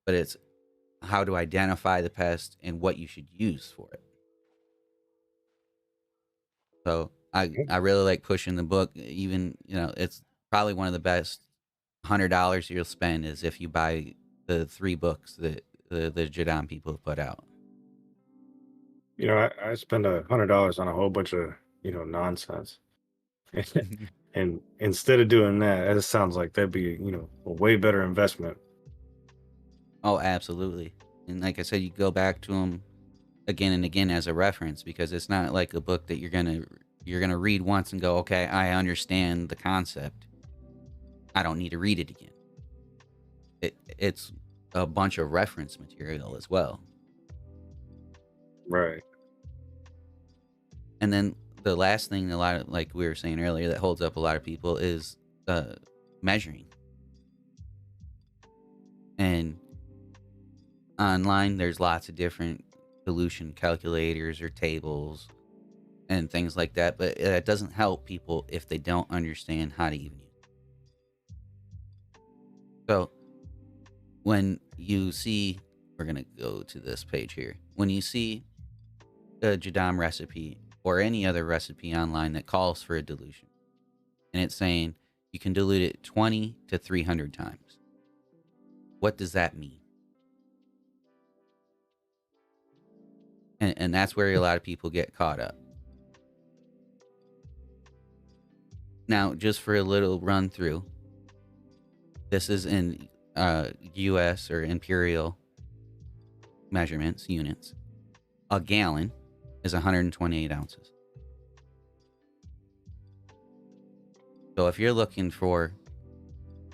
but it's how to identify the pest and what you should use for it. So I really like pushing the book. Even it's probably one of the best $100 you'll spend is if you buy the 3 books that the Jadam people put out.
I spend $100 on a whole bunch of nonsense. And instead of doing that, it sounds like that'd be a way better investment.
Oh, absolutely. And like I said, you go back to them again and again as a reference, because it's not like a book that you're gonna read once and go, okay, I understand the concept, I don't need to read it again. It's a bunch of reference material as well.
Right.
And then the last thing, a lot of, like we were saying earlier, that holds up a lot of people is measuring. And online, there's lots of different dilution calculators or tables and things like that, but it doesn't help people if they don't understand how to even use it. So when you see, we're going to go to this page here. When you see a Jadam recipe or any other recipe online that calls for a dilution, and it's saying you can dilute it 20 to 300 times, what does that mean? And that's where a lot of people get caught up. Now, just for a little run through, this is in US or imperial measurements, units. A gallon is 128 ounces. So if you're looking for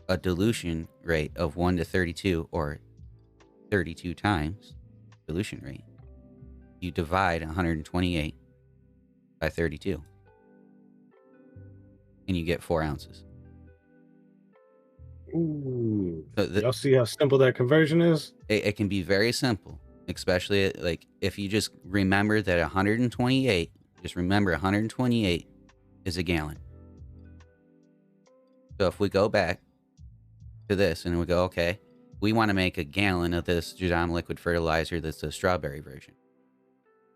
a dilution rate of 1 to 32 or 32 times dilution rate, you divide 128 by 32 and you get 4 ounces.
Ooh. So y'all see how simple that conversion is?
It can be very simple, especially like if you just remember that 128, just remember 128 is a gallon. So if we go back to this and we go, okay, we want to make a gallon of this Jadam liquid fertilizer that's the strawberry version.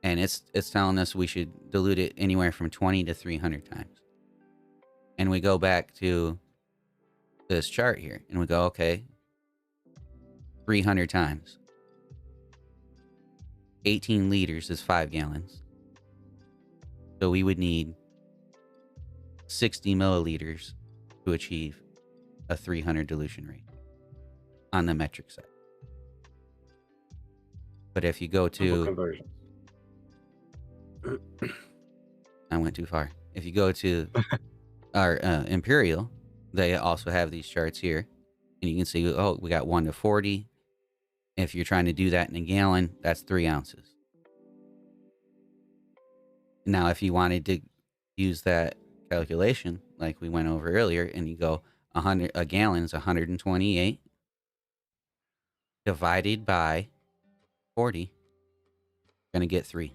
And it's telling us we should dilute it anywhere from 20 to 300 times. And we go back to this chart here and we go, okay, 300 times. 18 liters is 5 gallons. So we would need 60 milliliters to achieve a 300 dilution rate on the metric side. But if you go to
conversion,
I went too far. If you go to our Imperial, they also have these charts here, and you can see, oh, we got 1 to 40. If you're trying to do that in a gallon, that's 3 ounces. Now, if you wanted to use that calculation, like we went over earlier, and you go a gallon is 128 divided by 40, you're going to get 3.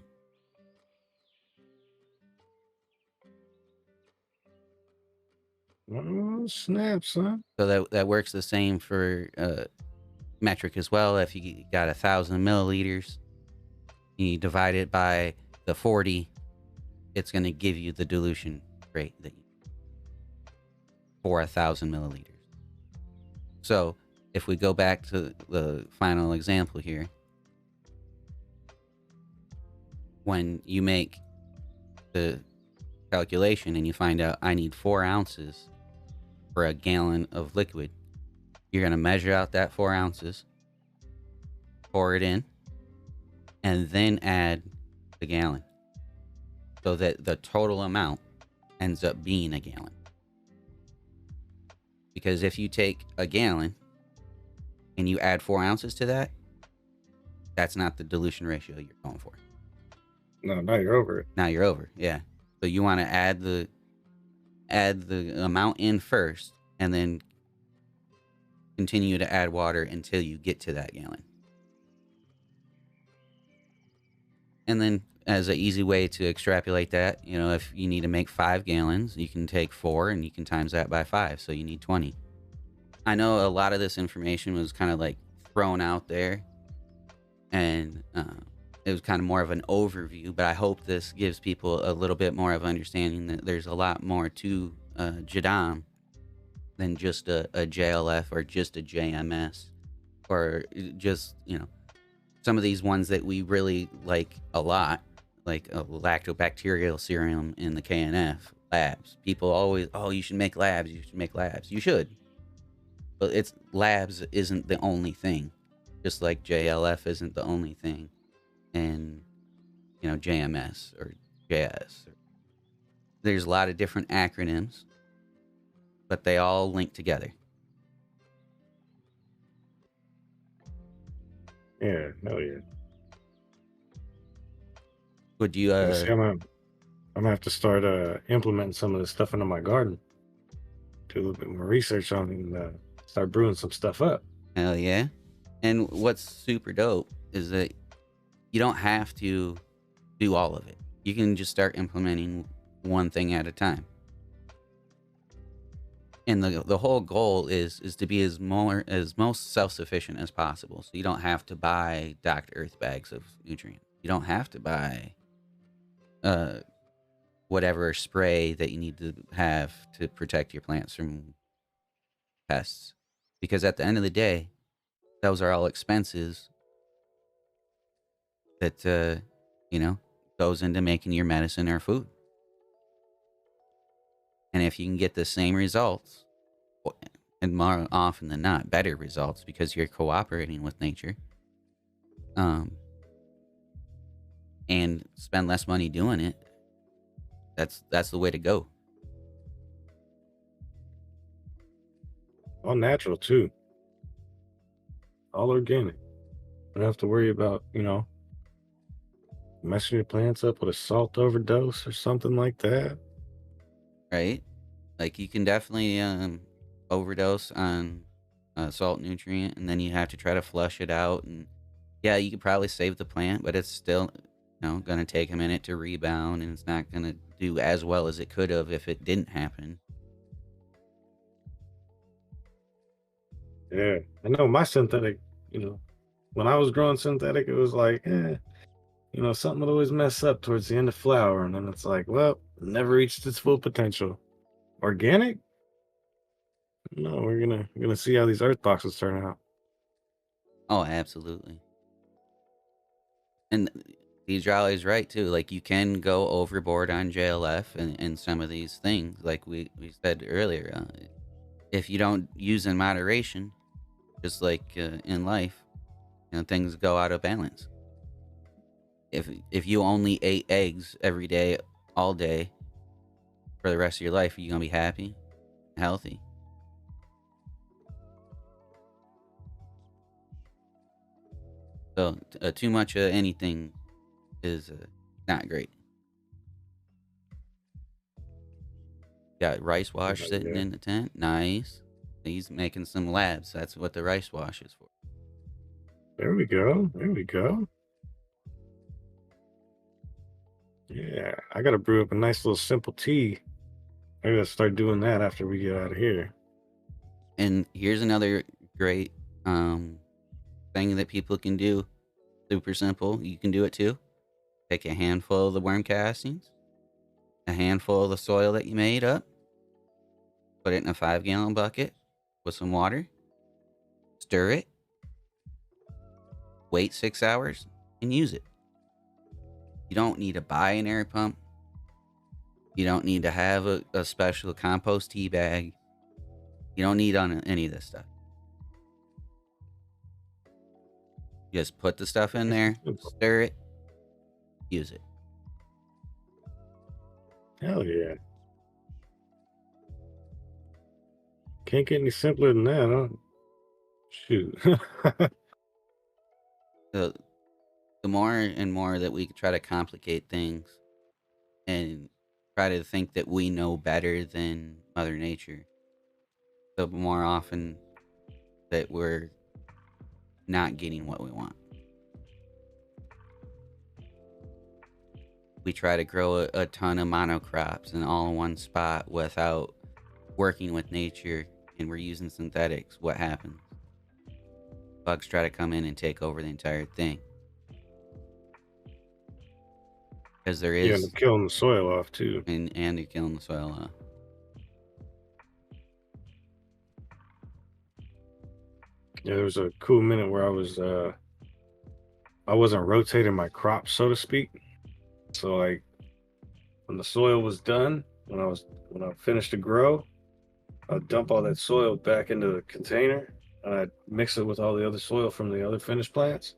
Oh, snap, son.
So that works the same for metric as well. If you got 1,000 milliliters, you divide it by the 40, it's going to give you the dilution rate that you for 1,000 milliliters. So if we go back to the final example here, when you make the calculation and you find out I need 4 ounces for a gallon of liquid, you're going to measure out that 4 ounces, pour it in, and then add the gallon so that the total amount ends up being a gallon. Because if you take a gallon and you add 4 ounces to that, that's not the dilution ratio you're going for.
No, now you're over it.
Now you're over, yeah. So you want to add the amount in first, and then continue to add water until you get to that gallon. And then, as an easy way to extrapolate that, if you need to make 5 gallons, you can take 4 and you can times that by 5, so you need 20. I know a lot of this information was kind of like thrown out there, and it was kind of more of an overview, but I hope this gives people a little bit more of understanding that there's a lot more to Jadam than just a JLF or just a JMS, or just, some of these ones that we really like a lot, like a lactobacterial serum in the KNF labs. People always, oh, you should make labs. You should. But labs isn't the only thing, just like JLF isn't the only thing. And, JMS or JS. There's a lot of different acronyms, but they all link together.
Yeah, hell yeah.
Would you
See, I'm gonna have to start implementing some of this stuff into my garden. Do a little bit more research on it and start brewing some stuff up.
Hell yeah. And what's super dope is that you don't have to do all of it. You can just start implementing one thing at a time. And the whole goal is to be as most self-sufficient as possible. So you don't have to buy Dr. Earth bags of nutrients. You don't have to buy whatever spray that you need to have to protect your plants from pests. Because at the end of the day, those are all expenses that, goes into making your medicine or food. And if you can get the same results, and more often than not, better results because you're cooperating with nature, and spend less money doing it, that's the way to go.
All natural too. All organic. You don't have to worry about, messing your plants up with a salt overdose or something like that.
Right? Like you can definitely overdose on salt nutrient, and then you have to try to flush it out. And yeah, you could probably save the plant, but it's still, going to take a minute to rebound, and it's not going to do as well as it could have if it didn't happen.
Yeah, I know my synthetic, when I was growing synthetic, it was like, something would always mess up towards the end of flower. And then it's like, well, never reached its full potential. Organic? No, we're gonna see how these earth boxes turn out.
Oh, absolutely. And Deidre is right too. Like you can go overboard on JLF and some of these things. Like we said earlier, if you don't use in moderation, just like in life, things go out of balance. If you only ate eggs every day, all day, for the rest of your life, are you gonna be happy, healthy? So too much of anything is not great. Got rice wash sitting in the tent. Nice. He's making some labs. That's what the rice wash is for.
There we go. There we go. Yeah, I gotta brew up a nice little simple tea. I gotta start doing that after we get out of here.
And here's another great thing that people can do. Super simple. You can do it too. Take a handful of the worm castings, a handful of the soil that you made up, put it in a 5-gallon bucket with some water, stir it, wait 6 hours, and use it. You don't need to buy an air pump. You don't need to have a special compost tea bag. You don't need any of this stuff. Just put the stuff in there, stir it, use it.
Hell yeah. Can't get any simpler than that, huh? Shoot.
The more and more that we try to complicate things and try to think that we know better than Mother Nature, the more often that we're not getting what we want. We try to grow a ton of monocrops and all in one spot without working with nature, and we're using synthetics. What happens? Bugs try to come in and take over the entire thing. Because there is...
Yeah, they're killing the soil off too.
And they're killing the soil off.
Yeah, there was a cool minute where I wasn't rotating my crops, so to speak. So like when the soil was done, when I finished to grow, I'd dump all that soil back into the container and I'd mix it with all the other soil from the other finished plants.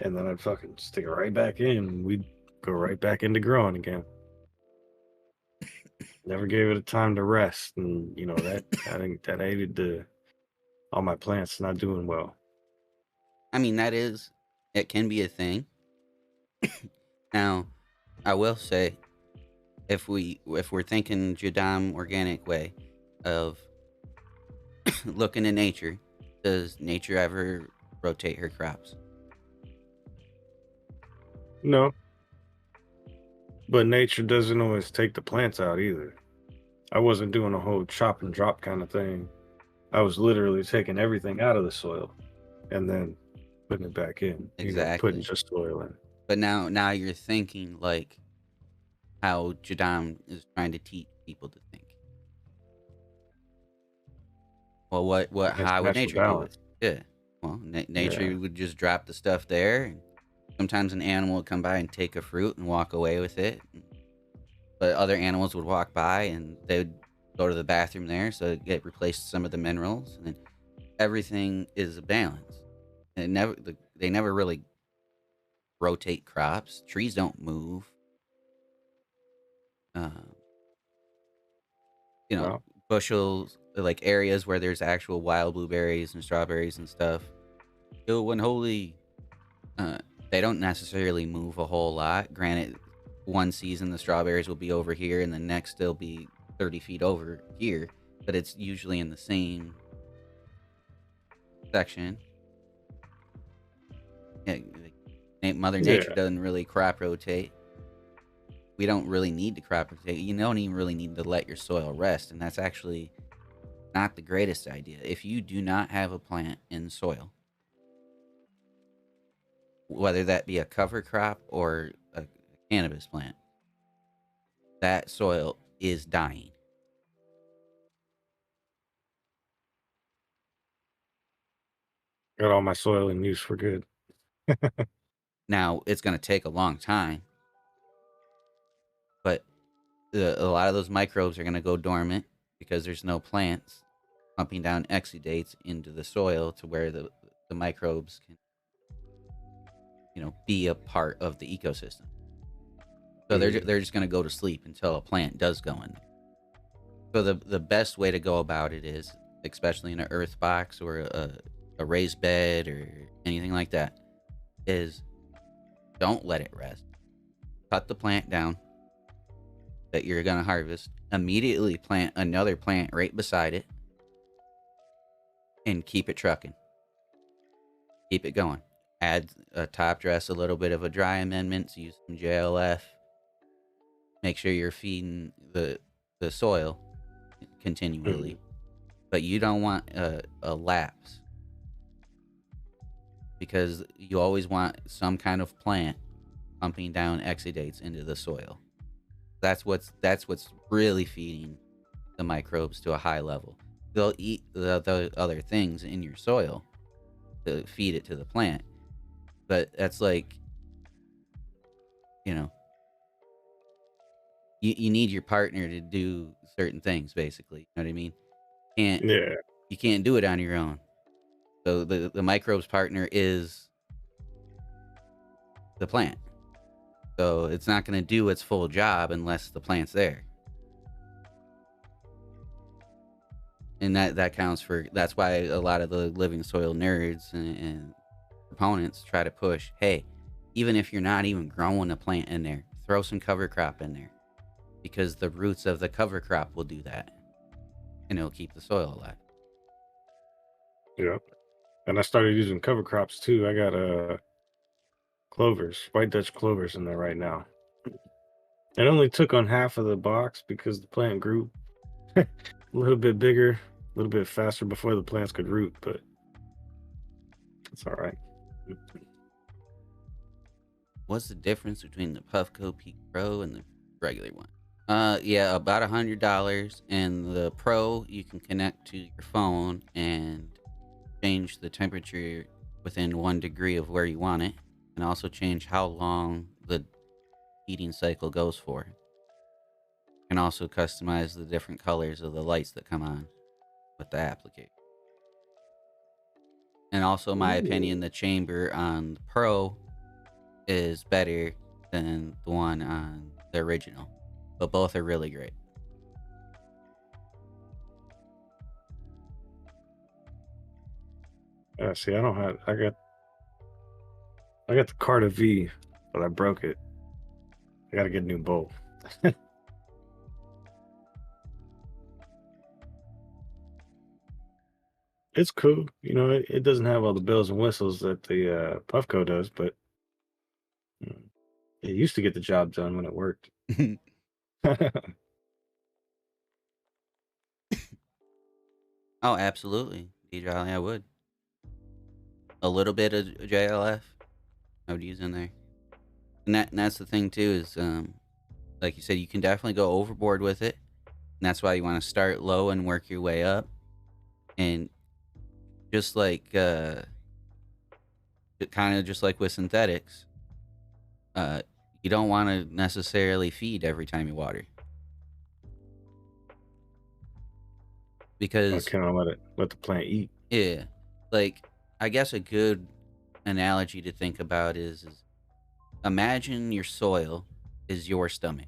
And then I'd fucking stick it right back in and we'd go right back into growing again. Never gave it a time to rest. And that I think that aided all my plants not doing well.
I mean, it can be a thing. Now, I will say, if we're thinking Jadam Organic way of looking at nature, does nature ever rotate her crops?
No. But nature doesn't always take the plants out either. I wasn't doing a whole chop and drop kind of thing. I was literally taking everything out of the soil and then putting it back in.
Exactly.
Putting just soil in.
But now you're thinking like how Jadam is trying to teach people to think. Well, how would nature do it? Yeah. Well, nature would just drop the stuff there. And sometimes an animal would come by and take a fruit and walk away with it. But other animals would walk by and they would go to the bathroom there, so it replaced some of the minerals. And then everything is a balance. And they never really rotate crops. Trees don't move. Bushels, like areas where there's actual wild blueberries and strawberries and stuff. When holy, they don't necessarily move a whole lot. Granted, one season the strawberries will be over here, and the next they'll be 30 feet over here, but it's usually in the same section. Yeah, Mother Nature doesn't really crop rotate. We don't really need to crop rotate. You don't even really need to let your soil rest, and that's actually not the greatest idea. If you do not have a plant in soil, whether that be a cover crop or a cannabis plant, that soil is dying.
Got all my soil in use for good.
Now, it's going to take a long time, but a lot of those microbes are going to go dormant because there's no plants pumping down exudates into the soil to where the microbes can, be a part of the ecosystem. So they're just going to go to sleep until a plant does go in there. So the best way to go about it is, especially in an earth box or a raised bed or anything like that, is don't let it rest. Cut the plant down that you're going to harvest. Immediately plant another plant right beside it and keep it trucking. Keep it going. Add a top dress, a little bit of a dry amendment, use some JLF. Make sure you're feeding the soil continually. But you don't want a lapse, because you always want some kind of plant pumping down exudates into the soil. That's what's really feeding the microbes to a high level. They'll eat the other things in your soil to feed it to the plant, but that's like, you need your partner to do certain things, basically. You know what I mean? You can't do it on your own. So the microbes partner is the plant. So it's not going to do its full job unless the plant's there. And that counts for, that's why a lot of the living soil nerds and proponents try to push, hey, even if you're not even growing a plant in there, throw some cover crop in there, because the roots of the cover crop will do that, and it'll keep the soil alive.
Yeah. And I started using cover crops too. I got clovers, white Dutch clovers in there right now. It only took on half of the box because the plant grew a little bit bigger, a little bit faster before the plants could root, but it's all right.
What's the difference between the Puffco Peak Pro and the regular one? Yeah, about $100. And the Pro, you can connect to your phone and change the temperature within 1 degree of where you want it, and also change how long the heating cycle goes for. You can also customize the different colors of the lights that come on with the applicator. And also, my opinion, the chamber on the Pro is better than the one on the original, but both are really great.
See, I don't have. I got the Carta V, but I broke it. I got to get a new bowl. It's cool, it doesn't have all the bells and whistles that the Puffco does, but it used to get the job done when it worked.
Oh, absolutely, D-Jolly, I would. A little bit of JLF I would use in there. And that's the thing too, is like you said, you can definitely go overboard with it. And that's why you want to start low and work your way up. And just like kind of just like with synthetics, you don't want to necessarily feed every time you water, because
kind of let the plant eat.
Yeah, like, I guess a good analogy to think about is imagine your soil is your stomach.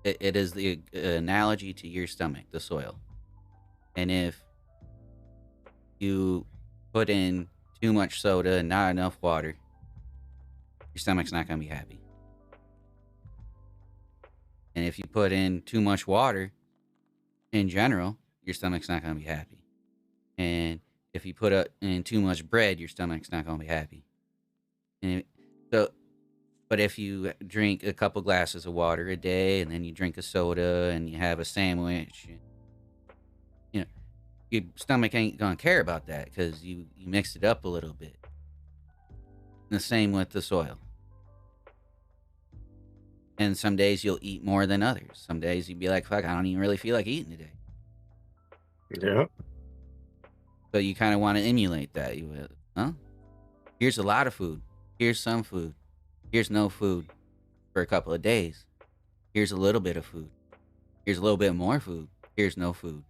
It is the analogy to your stomach, the soil. And if you put in too much soda and not enough water, your stomach's not going to be happy. And if you put in too much water in general, your stomach's not going to be happy. And if you put in too much bread, your stomach's not going to be happy. And but if you drink a couple glasses of water a day, and then you drink a soda, and you have a sandwich, your stomach ain't gonna care about that, because you mixed it up a little bit. And the same with the soil. And some days you'll eat more than others. Some days you'd be like, fuck, I don't even really feel like eating today.
Yeah.
So you kind of want to emulate that. Here's a lot of food. Here's some food. Here's no food for a couple of days. Here's a little bit of food. Here's a little bit more food. here's no food.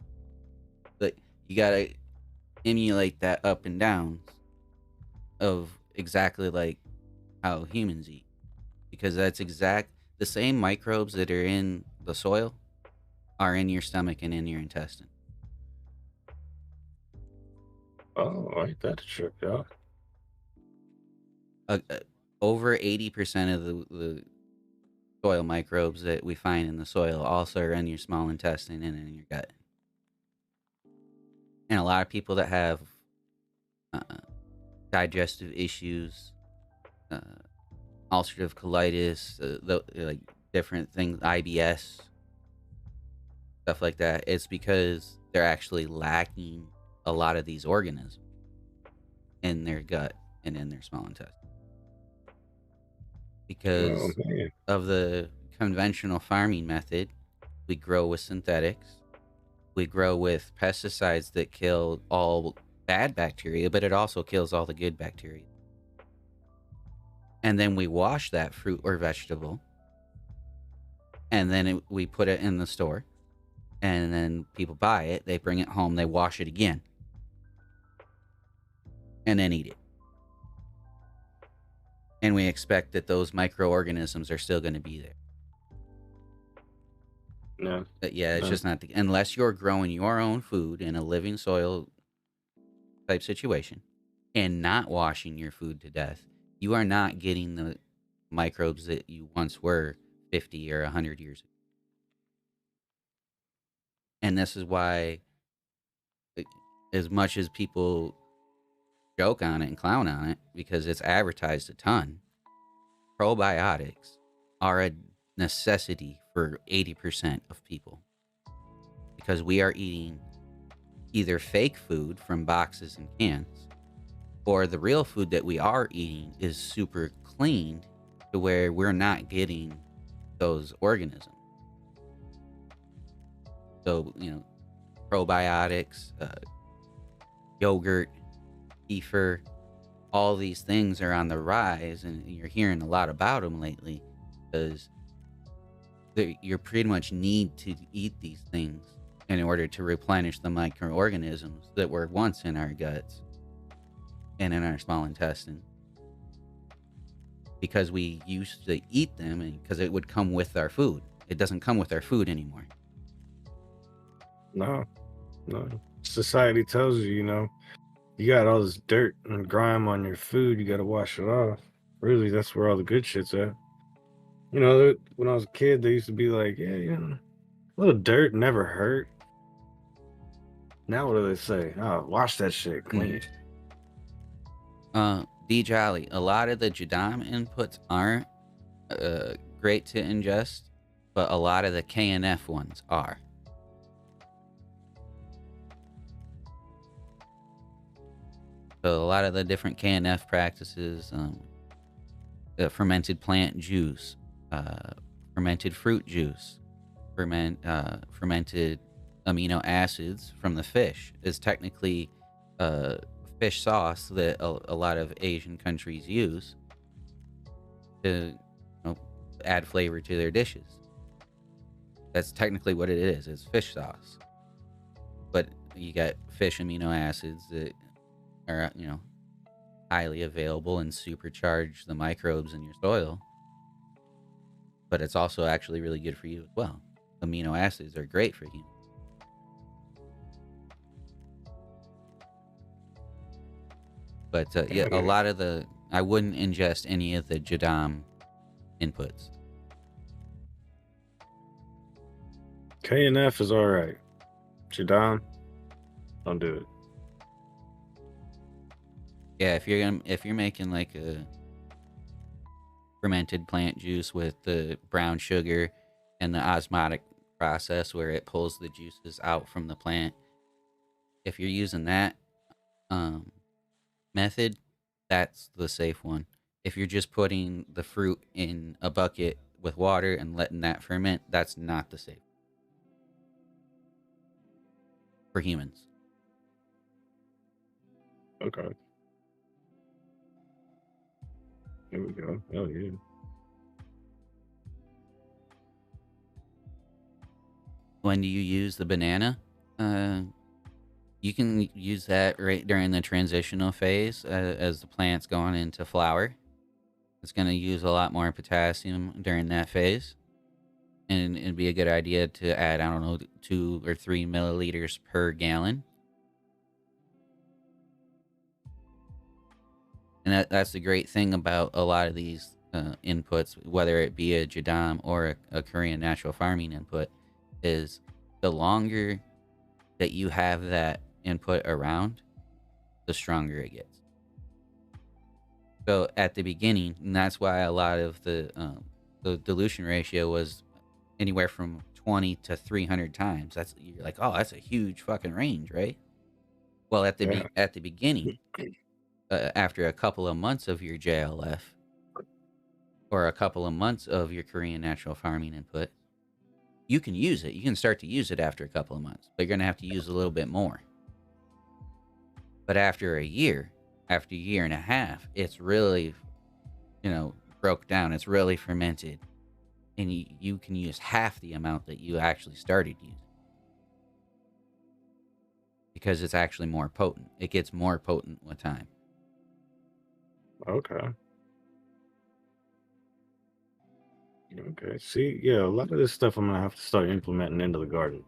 But you gotta emulate that up and downs of exactly like how humans eat, because that's the same microbes that are in the soil are in your stomach and in your intestine.
Oh, ain't that a trip, y'all?
Over 80% of the soil microbes that we find in the soil also are in your small intestine and in your gut. And a lot of people that have uh, digestive issues, uh, ulcerative colitis, like different things, IBS, stuff like that, it's because they're actually lacking a lot of these organisms in their gut and in their small intestine. Because of the conventional farming method, we grow with synthetics. We grow with pesticides that kill all bad bacteria, but it also kills all the good bacteria. And then we wash that fruit or vegetable, and then we put it in the store, and then people buy it, they bring it home, they wash it again, and then eat it. And we expect that those microorganisms are still going to be there.
No.
But yeah, it's just not unless you're growing your own food in a living soil type situation and not washing your food to death, you are not getting the microbes that you once were 50 or 100 years ago. And this is why, as much as people joke on it and clown on it, because it's advertised a ton, probiotics are a necessity for 80% of people, because we are eating either fake food from boxes and cans, or the real food that we are eating is super cleaned to where we're not getting those organisms. So, probiotics, yogurt, kefir, all these things are on the rise, and you're hearing a lot about them lately because you pretty much need to eat these things in order to replenish the microorganisms that were once in our guts and in our small intestine, because we used to eat them and because it would come with our food. It doesn't come with our food anymore.
No. Society tells you, you got all this dirt and grime on your food, you got to wash it off. Really, that's where all the good shit's at. When I was a kid, they used to be like, yeah, a little dirt never hurt. Now what do they say? Oh, wash that shit clean.
D Jolly, a lot of the Jadam inputs aren't great to ingest, but a lot of the KNF ones are. So a lot of the different KNF practices, fermented plant juice, fermented fruit juice, fermented amino acids from the fish is technically fish sauce that a lot of Asian countries use to add flavor to their dishes. That's technically what it is. It's fish sauce. But you got fish amino acids that are, highly available and supercharge the microbes in your soil. But it's also actually really good for you as well. Amino acids are great for humans. But a lot of I wouldn't ingest any of the Jadam inputs.
KNF is all right. Jadam, don't do it.
Yeah, if you're making like a fermented plant juice with the brown sugar and the osmotic process where it pulls the juices out from the plant, if you're using that method, that's the safe one. If you're just putting the fruit in a bucket with water and letting that ferment, that's not the safe for humans.
Okay. Here we go. Oh, yeah.
when you use the banana, you can use that right during the transitional phase as the plant's going into flower. It's going to use a lot more potassium during that phase. And it'd be a good idea to add, I don't know, 2 or 3 milliliters per gallon. And that's the great thing about a lot of these inputs, whether it be a Jadam or a Korean natural farming input, is the longer that you have that input around, the stronger it gets. So at the beginning, and that's why a lot of the dilution ratio was anywhere from 20 to 300 times. That's, you're like, oh, that's a huge fucking range, right? Well, at the beginning, after a couple of months of your JLF or a couple of months of your Korean natural farming input, you can use it. You can start to use it after a couple of months, but you're going to have to use a little bit more. But after a year and a half, it's really, broke down. It's really fermented. And you can use half the amount that you actually started using. Because it's actually more potent. It gets more potent with time.
Okay. Okay. See, yeah, a lot of this stuff I'm gonna have to start implementing into the garden.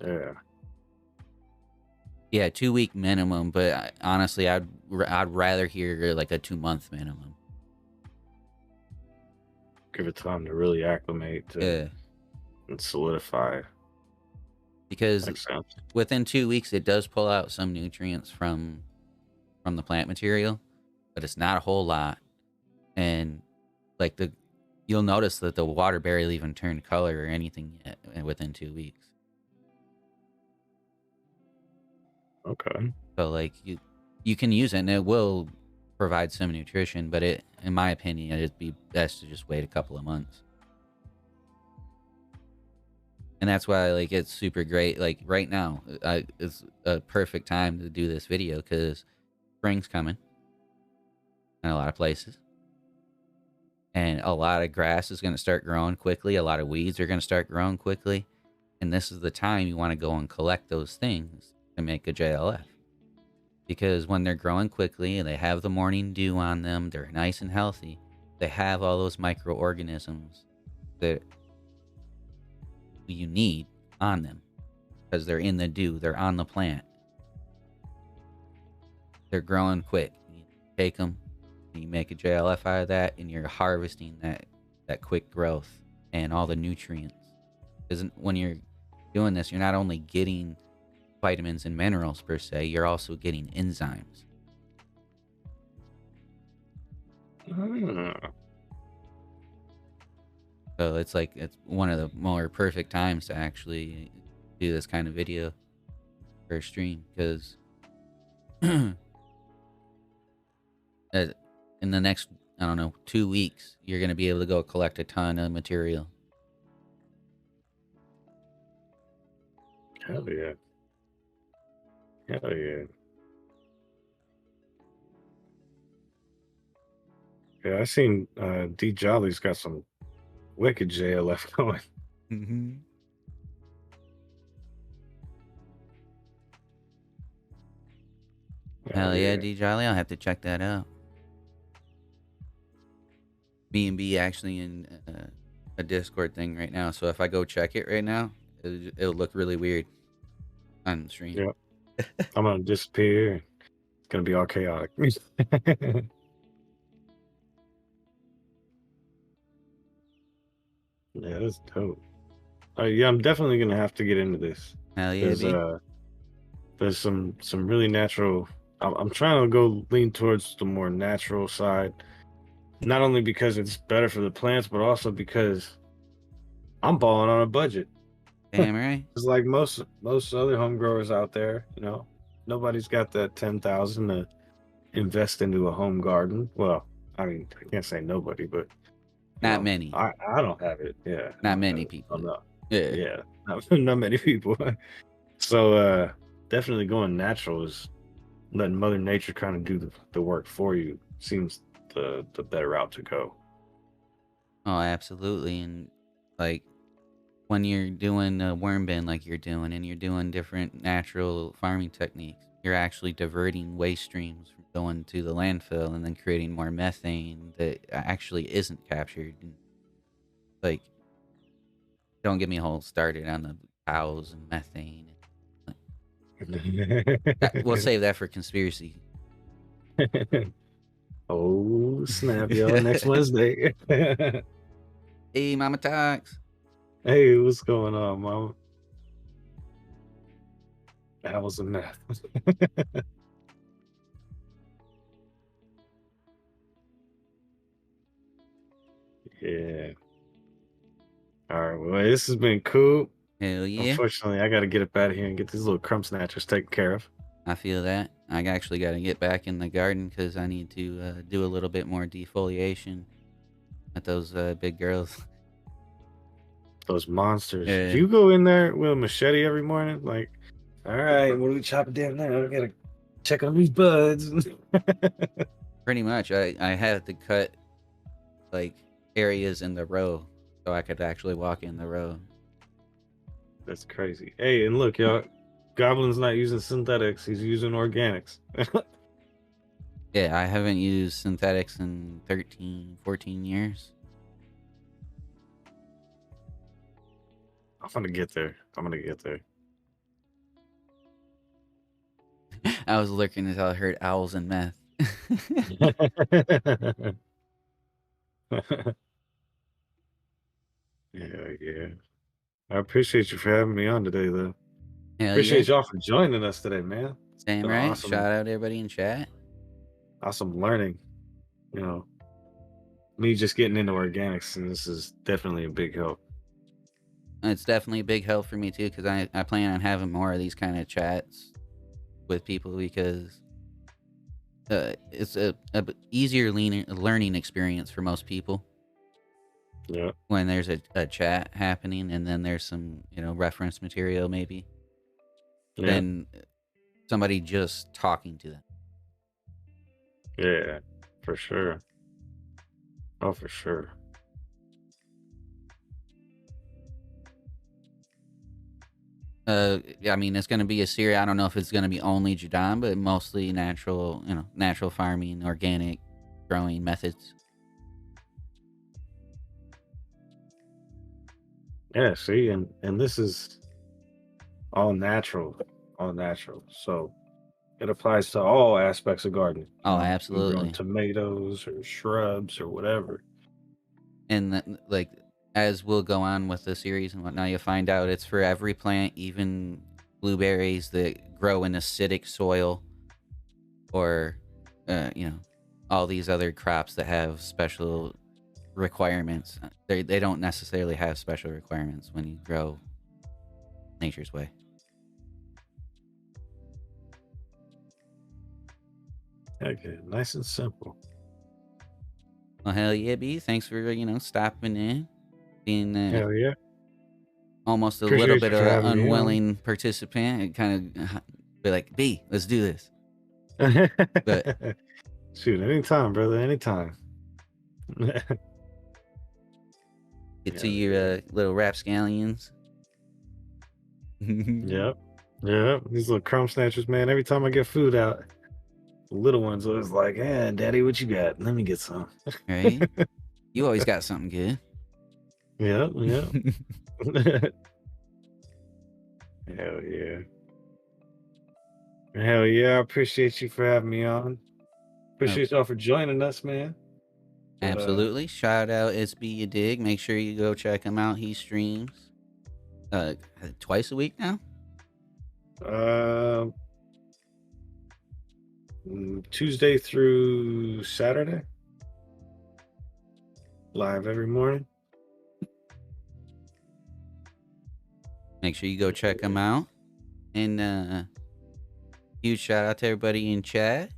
Yeah.
Yeah, 2-week minimum, but honestly, I'd rather hear like a 2-month minimum.
Give it time to really acclimate and solidify.
Because within 2 weeks, it does pull out some nutrients from the plant material, but it's not a whole lot. And like you'll notice that the water barely even turned color or anything yet within 2 weeks.
Okay.
So like you can use it and it will provide some nutrition, but in my opinion, it'd be best to just wait a couple of months. And that's why like it's super great. Like right now, it's a perfect time to do this video because spring's coming in a lot of places. And a lot of grass is going to start growing quickly. A lot of weeds are going to start growing quickly. And this is the time you want to go and collect those things to make a JLF. Because when they're growing quickly and they have the morning dew on them, they're nice and healthy, they have all those microorganisms that you need on them. Because they're in the dew, they're on the plant. They're growing quick. You take them, and you make a JLF out of that, and you're harvesting that quick growth and all the nutrients. Because when you're doing this, you're not only getting vitamins and minerals per se, you're also getting enzymes. So it's one of the more perfect times to actually do this kind of video or stream, because in the next, I don't know, 2 weeks, you're going to be able to go collect a ton of material.
Hell yeah. Hell yeah. Yeah, I seen D Jolly's got some wicked JLF going.
Mm-hmm. Hell yeah, D Jolly. I'll have to check that out. B&B actually in a Discord thing right now, so if I go check it right now, it'll look really weird on the stream.
Yep. I'm gonna disappear. It's gonna be all chaotic. Yeah, that's dope. Yeah, I'm definitely gonna have to get into this.
Hell yeah,
there's some really natural. I'm trying to go lean towards the more natural side, not only because it's better for the plants, but also because I'm balling on a budget.
Damn right.
It's like most other home growers out there, nobody's got that 10,000 to invest into a home garden. Well, I mean, I can't say nobody, but
not many.
I don't have it. Yeah,
not many people.
No. Yeah, not many people. So definitely going natural is letting Mother Nature kind of do the work for you. Seems the better route to go.
Oh, absolutely. And like when you're doing a worm bin like you're doing, and you're doing different natural farming techniques, you're actually diverting waste streams from going to the landfill and then creating more methane that actually isn't captured. And like, don't get me whole started on the cows and methane. We'll save that for conspiracy.
Oh snap, yo! Next Wednesday.
Hey, Mama Talks.
Hey, what's going on, Mama? That was a mess. Yeah. All right. Well, this has been cool.
Hell yeah.
Unfortunately, I got to get up out of here and get these little crumb snatchers taken care of.
I feel that. I actually got to get back in the garden because I need to do a little bit more defoliation at those big girls.
Those monsters.
Yeah.
Do you go in there with a machete every morning? Like, all right, what are we chopping down now? I got to check on these buds.
Pretty much. I had to cut like areas in the row so I could actually walk in the row.
That's crazy. Hey, and look, y'all, Goblin's not using synthetics. He's using organics.
Yeah, I haven't used synthetics in 13, 14 years.
I'm going to get there. I'm going to get there.
I was lurking until I heard owls and meth.
Yeah. I appreciate you for having me on today, though.
Hell
Appreciate
yeah.
y'all for joining us today, man.
Same
Been
right.
awesome.
Shout out everybody in chat.
Awesome learning. You know, me just getting into organics, and this is definitely a big help.
It's definitely a big help for me too, because I plan on having more of these kind of chats with people, because it's a easier learning experience for most people.
Yeah.
When there's a chat happening, and then there's some reference material maybe, than somebody just talking to them.
Yeah, for sure. Oh, for sure.
I mean, it's going to be a series. I don't know if it's going to be only Jadam, but mostly natural, natural farming, organic growing methods.
Yeah, see, and this is all natural. So it applies to all aspects of gardening.
Oh,
You're
absolutely.
growing tomatoes or shrubs or whatever.
And like, as we'll go on with the series and whatnot, you'll find out it's for every plant, even blueberries that grow in acidic soil, or all these other crops that have special requirements. They don't necessarily have special requirements when you grow nature's way.
Okay, nice and simple.
Well, hell yeah, B. Thanks for stopping in, being
Hell yeah.
almost a
Appreciate
little bit
you
of
for
an
having me on.
unwilling participant, and kind of be like, B, let's do this. But
shoot, anytime, brother, anytime.
get to your little rapscallions.
Yep. These little crumb snatchers, man. Every time I get food out, the little ones always like, "Yeah, Daddy, what you got? Let me get some."
Right? You always got something good.
Yep. Hell yeah. Hell yeah. I appreciate you for having me on. Appreciate y'all for joining us, man.
Absolutely. Shout out SB You Dig. Make sure you go check him out. He streams twice a week now.
Tuesday through Saturday. Live every morning.
Make sure you go check him out. And huge shout out to everybody in chat.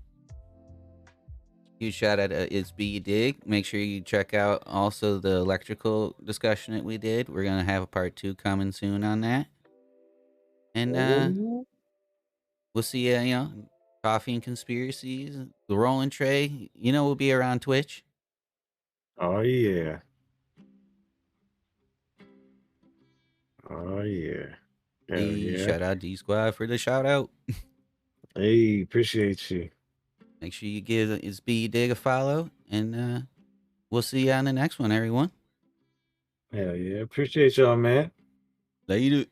Huge shout out to It's Be You Dig. Make sure you check out also the electrical discussion that we did. We're going to have a part 2 coming soon on that. And we'll see you, Coffee and Conspiracies, the Rolling Tray. You know, we'll be around Twitch.
Oh yeah. Oh yeah. Hell
Hey,
yeah.
shout out D Squad for the shout out.
Hey, appreciate you.
Make sure you give It's Be Dig a follow, and we'll see you on the next one, everyone.
Hell yeah. Appreciate y'all, man.
Later.